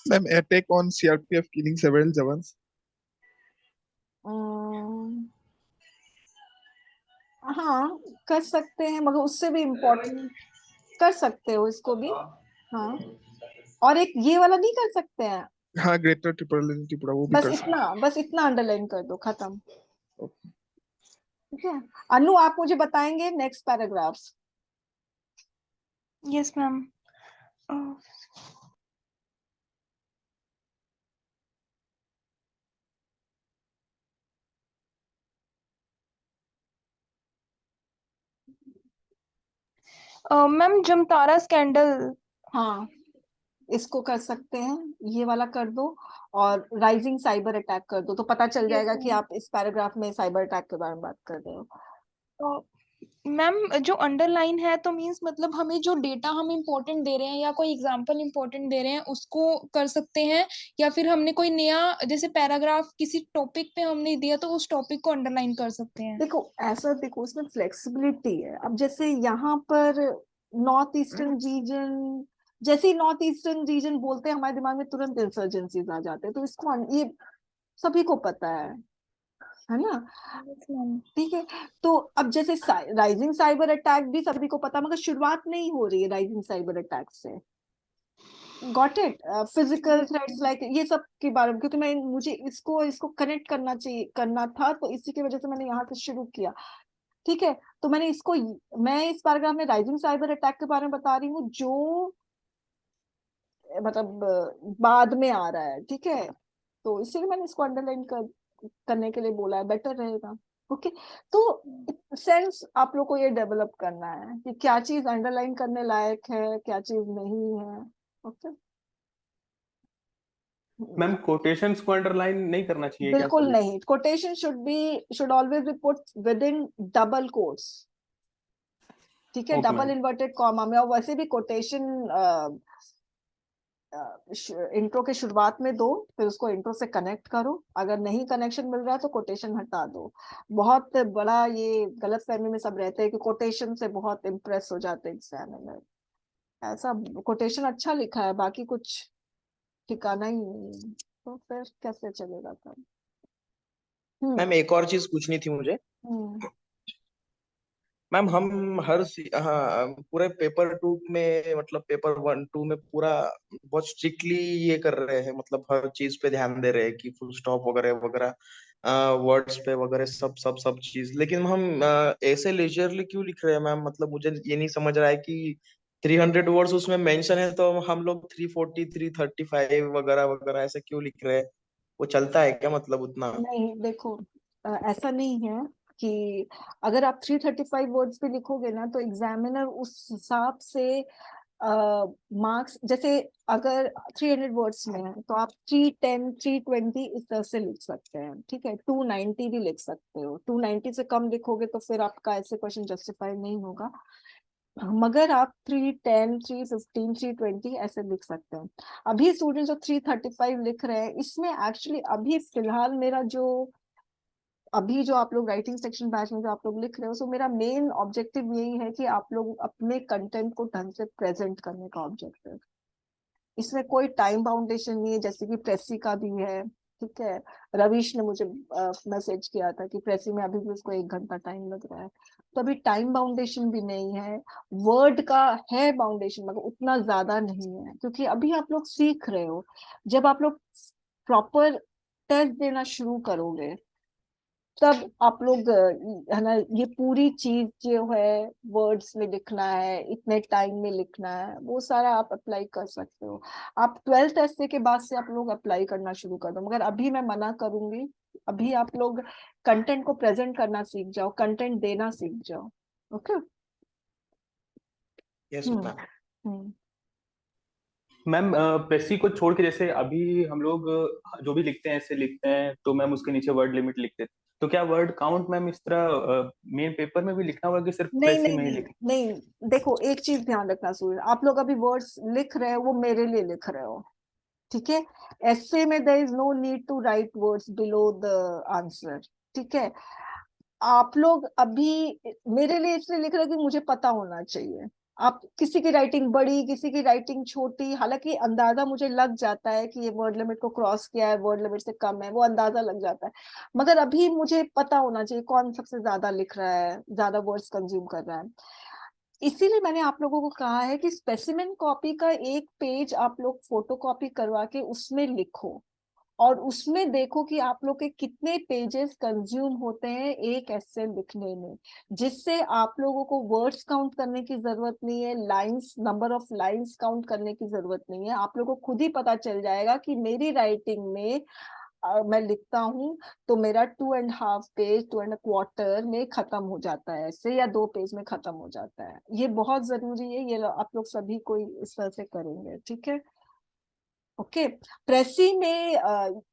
Ma'am, attack on CRPF killing several Jawans.
हाँ, कर सकते हैं, मगर उससे भी इम्पोर्टेंट कर सकते हो इसको भी. हाँ, और एक ये वाला नहीं कर सकते हैं.
हाँ, ग्रेटर त्रिपुरा वो भी कर सकते.
बस इतना अंडरलाइन कर दो, खत्म. ठीक है. अनु आप मुझे बताएंगे next paragraph.
Yes ma'am. Ma'am Jamtara scandal.
हाँ, इसको कर सकते हैं, ये वाला कर दो. और राइजिंग साइबर अटैक कर दो, तो पता चल
Yes,
जाएगा कि
ma'am.
आप इस पैराग्राफ में साइबर अटैक के बारे में बात कर रहे हो।
तो मैम जो अंडरलाइन है तो मींस मतलब हमें जो डेटा हम इम्पोर्टेंट दे रहे हैं या कोई एग्जांपल इम्पोर्टेंट दे रहे हैं उसको कर सकते हैं, या फिर हमने कोई नया जैसे पैराग्राफ किसी टॉपिक पे हमने दिया तो उस टॉपिक को अंडरलाइन कर सकते हैं।
देखो ऐसा, देखो उसमें फ्लेक्सिबिलिटी है। अब जैसे यहाँ पर नॉर्थ ईस्टर्न रीजन, जैसे ही नॉर्थ ईस्टर्न रीजन बोलते हैं हमारे दिमाग में तुरंत इंसर्जेंसीज आ जाते हैं, तो इसको ये सभी को पता है ना,
Yes, ma'am.
ठीक है। तो अब जैसे राइजिंग साइबर अटैक भी सभी को पता, मगर शुरुआत नहीं हो रही है राइजिंग साइबर अटैक से। Got it? Physical threats like ये सब के बारे में, क्योंकि मैं मुझे इसको कनेक्ट करना था, तो इसी की वजह से मैंने यहाँ से शुरू किया, ठीक है। तो मैं इस पैराग्राफ में राइजिंग साइबर अटैक के बारे में बता रही हूँ, जो मतलब बाद में आ रहा है, ठीक है। तो इसीलिए मैंने इसको अंडरलाइन करने के लिए बोला है, बेटर रहेगा। ओके, तो सेंस आप लोग को ये डेवलप करना है कि क्या चीज अंडरलाइन करने लायक है, क्या चीज नहीं है। ओके
मैम कोटेशंस को अंडरलाइन नहीं करना चाहिए क्या
बिल्कुल
सभी?
नहीं, quotation should always be put with in double quotes, ठीक है,
okay
double
ma'am.
Inverted comma में। और वैसे भी कोटेशन इंट्रो के शुरुआत में दो, फिर उसको इंट्रो से कनेक्ट करो। अगर नहीं कनेक्शन मिल रहा है तो कोटेशन हटा दो। बहुत बड़ा ये गलत फहमी में सब रहते हैं कि कोटेशन से बहुत इम्प्रेस हो जाते हैं एग्जामिनर। ऐसा कोटेशन अच्छा लिखा है, बाकी कुछ ठिकाना ही नहीं है, तो फिर कैसे चलेगा तब?
मैम एक और चीज पूछनी थी मुझे।
हम्म
मैम हम हाँ पूरे पेपर 2 में मतलब पेपर 1 2 में पूरा बहुत स्ट्रिक्टली ये कर रहे हैं, मतलब हर चीज पे ध्यान दे रहे हैं कि फुल स्टॉप वगैरह वगैरह, वर्ड्स पे वगैरह सब सब सब चीज, लेकिन हम ऐसे लेजरली क्यों लिख रहे हैं मैम? मतलब मुझे ये नहीं समझ रहा है कि 300 वर्ड्स उसमें मेंशन है तो हम लोग 340 335 वगैरह वगैरह ऐसे क्यों लिख रहे हैं? वो चलता है क्या मतलब उतना?
नहीं देखो, ऐसा नहीं है कि अगर आप 335 वर्ड्स पे लिखोगे ना, तो एग्जामिनर उस हिसाब से मार्क्स, जैसे अगर 300 वर्ड्स में है तो आप 310 320 इस तरह से लिख सकते हैं, ठीक है। 290 भी लिख सकते हो, 290 से कम लिखोगे तो फिर आपका ऐसे क्वेश्चन जस्टिफाई नहीं होगा, मगर आप 310 315 320 ऐसे लिख सकते हैं। अभी स्टूडेंट जो 335 लिख रहे हैं, इसमें एक्चुअली अभी फिलहाल मेरा जो अभी जो आप लोग राइटिंग सेक्शन बैच में जो आप लोग लिख रहे हो, सो मेरा मेन ऑब्जेक्टिव यही है कि आप लोग अपने कंटेंट को ढंग से प्रेजेंट करने का ऑब्जेक्टिव। इसमें कोई टाइम बाउंडेशन नहीं है, जैसे कि प्रेसी का भी है, ठीक है। रवीश ने मुझे मैसेज किया था कि प्रेसी में अभी भी उसको 1 घंटा टाइम लग रहा है, तो अभी टाइम बाउंडेशन भी नहीं है। वर्ड का है बाउंडेशन, मगर उतना ज्यादा नहीं है, क्योंकि अभी आप लोग सीख रहे हो। जब आप लोग प्रॉपर टेस्ट देना शुरू करोगे, तब आप लोग है ना, ये पूरी चीज जो है वर्ड्स में लिखना है, इतने टाइम में लिखना है, वो सारा आप अप्लाई कर सकते हो। आप 12th ऐसे के बाद से आप लोग अप्लाई करना शुरू कर दो, मगर अभी मैं मना करूंगी। अभी आप लोग कंटेंट को प्रेजेंट करना सीख जाओ, कंटेंट देना सीख जाओ। Okay
yes ma'am.
हम्म
मैम प्रेसी को छोड़ के जैसे अभी हम लोग जो भी लिखते हैं ऐसे लिखते हैं तो मैम उसके नीचे वर्ड लिमिट लिखते हैं, तो क्या वर्ड काउंट मैम इस तरह मेन पेपर में भी लिखना होगा कि सिर्फ
नहीं
प्रेसी
नहीं
में ही
नहीं
लिखना?
नहीं, देखो एक चीज ध्यान रखना सूर्य, आप लोग अभी वर्ड्स लिख रहे हो वो मेरे लिए लिख रहे हो, ठीक है। essay में there is no need to write words below the answer, ठीक है। आप लोग अभी मेरे लिए इसलिए लिख रहे हो कि मुझे पता होना चाहिए। आप किसी की राइटिंग बड़ी, किसी की राइटिंग छोटी, हालांकि अंदाजा मुझे लग जाता है कि ये वर्ड लिमिट को क्रॉस किया है, वर्ड लिमिट से कम है, वो अंदाजा लग जाता है, मगर अभी मुझे पता होना चाहिए कौन सबसे ज्यादा लिख रहा है, ज्यादा वर्ड्स कंज्यूम कर रहा है। इसीलिए मैंने आप लोगों को कहा है कि स्पेसिमेन कॉपी का एक पेज आप लोग फोटो कॉपी करवा के उसमें लिखो, और उसमें देखो कि आप लोग के कितने पेजेस कंज्यूम होते हैं एक एस्से लिखने में, जिससे आप लोगों को वर्ड्स काउंट करने की जरूरत नहीं है, lines, number of lines count करने की जरूरत नहीं है। आप लोगों को खुद ही पता चल जाएगा कि मेरी राइटिंग में मैं लिखता हूँ तो मेरा 2.5 पेज 2.25 में खत्म हो जाता है ऐसे, या 2 पेज में खत्म हो जाता है। ये बहुत जरूरी है, ये आप लोग सभी कोई इस तरह से करेंगे, ठीक है। ओके, प्रेसी में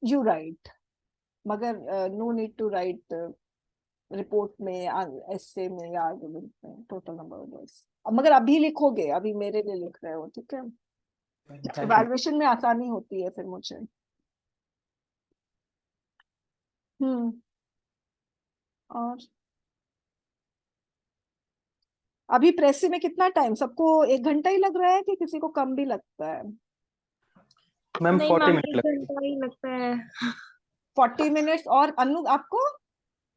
यू राइट, मगर no need to write report में, एसे में या आर्गुमेंट में टोटल नंबर ऑफ वर्ड्स। मगर अभी लिखोगे, अभी मेरे लिए लिख रहे हो, ठीक है?
Thank you.
इवैल्यूएशन में आसानी होती है फिर मुझे। और अभी प्रेसी में कितना टाइम, सबको 1 घंटा ही लग रहा है कि किसी को कम भी लगता है?
मैम
नहीं
40
मैम,
मिनट
1 घंटा ही लगता है।
40 मिनट्स। और अनु आपको?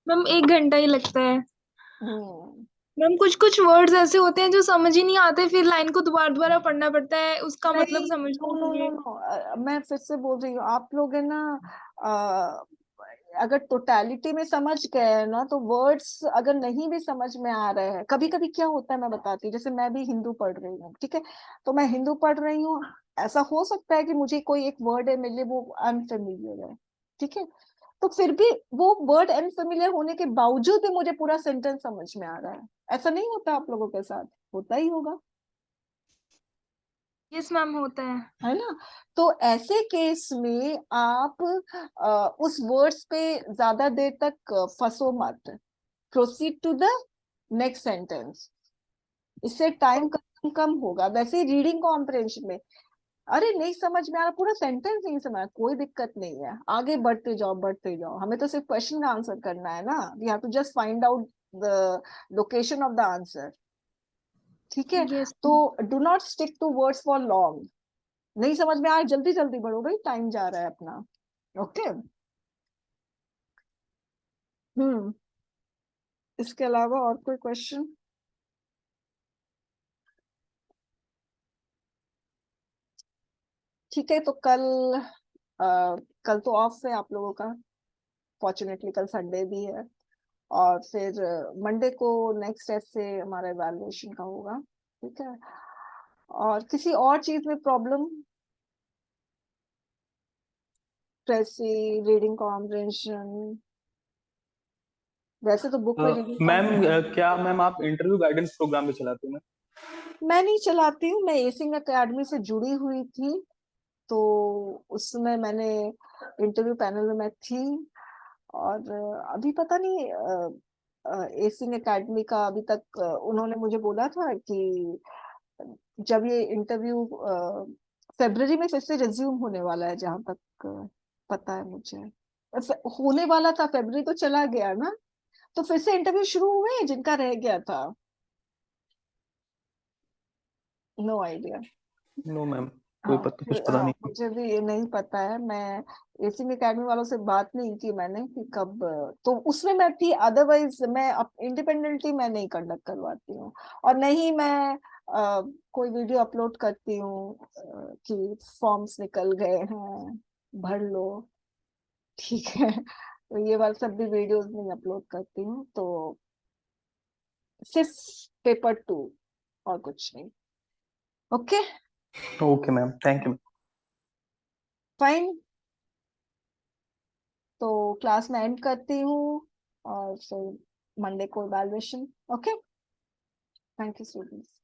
मैम 1 घंटा ही लगता है।
हम्म
मैम कुछ कुछ वर्ड्स ऐसे होते हैं जो समझ ही नहीं आते, फिर लाइन को दोबारा दोबारा पढ़ना पड़ता है उसका मतलब
नहीं,
समझने
नो
के
नो नो
लिए।
नो, मैं फिर से बोल रही हूँ, आप लोग है ना, अगर टोटलिटी में समझ गए हैं ना, तो वर्ड्स अगर नहीं भी समझ में आ रहे हैं, कभी कभी क्या होता है मैं बताती हूँ, जैसे मैं भी हिंदू पढ़ रही हूँ, ठीक है? तो मैं हिंदू पढ़ रही हूँ, ऐसा हो सकता है कि मुझे कोई एक वर्ड है मेरे लिए वो अनफेमिलियर है, ठीक है? तो फिर भी वो वर्ड अनफेमिलियर होने के बावजूद भी मुझे पूरा सेंटेंस समझ में आ रहा है। ऐसा नहीं होता आप लोगों के साथ? होता ही होगा,
यस मैम, होता है।
है ना? तो ऐसे केस में आप उस वर्ड्स पे ज्यादा देर तक फंसो मत, proceed to the next sentence. इससे टाइम कम कम होगा। वैसे ही रीडिंग कॉम्प्रिहेंशन में, अरे नहीं समझ में आ रहा, पूरा सेंटेंस नहीं समझ, कोई दिक्कत नहीं है, आगे बढ़ते जाओ बढ़ते जाओ, हमें तो सिर्फ क्वेश्चन का आंसर करना है ना, we have to just find out the location of the answer, ठीक है?
यस।
तो do not stick to words for long. नहीं समझ में आए, जल्दी जल्दी बढ़ो भाई, टाइम जा रहा है अपना। ओके। इसके अलावा और कोई क्वेश्चन? ठीक है, तो कल तो ऑफ है आप लोगों का, फॉर्चुनेटली कल संडे भी है। और फिर मंडे को नेक्स्ट ऐसे हमारा इवैल्यूएशन का होगा, ठीक है? और किसी और चीज में प्रॉब्लम? प्रेसी, रीडिंग कॉम्प्रिहेंशन, वैसे तो बुक में रीडिंग
मैम
कॉम्प्रिहेंशन
क्या मैम आप इंटरव्यू गाइडेंस प्रोग्राम भी चलाते हैं?
मैं नहीं चलाती हूँ, मैं एसिंग एकेडमी से जुड़ी हुई थी, तो उसमें मैंने इंटरव्यू पैनल में मैं थी। और अभी पता नहीं, एसिंग एकेडमी का अभी तक उन्होंने मुझे बोला था कि जब ये इंटरव्यू फरवरी में फिर से रिज्यूम होने वाला है, जहां तक पता है मुझे। होने वाला था, फरवरी तो चला गया ना, तो फिर से इंटरव्यू शुरू हुए जिनका रह गया था। No idea.
नो मैम,
हाँ,
कुछ पता
हाँ,
नहीं।
मुझे भी ये नहीं पता है। मैं एसिंग एकेडमी वालों से बात नहीं की मैंने कि कब, तो उसमें मैं थी, अदरवाइज मैं इंडिपेंडेंटली मैं नहीं कंडक्ट करवाती हूँ। और नहीं मैं कोई वीडियो अपलोड करती हूँ कि फॉर्म्स निकल गए हैं, भर लो, ठीक है? तो ये वाला सब भी वीडियोस नहीं अपलोड करती हूँ, तो सिर्फ पेपर 2 और कुछ नहीं। Okay,
okay ma'am, thank you.
Fine. तो क्लास में एंड करती हूँ, और फिर मंडे को evaluation. Okay, thank you students.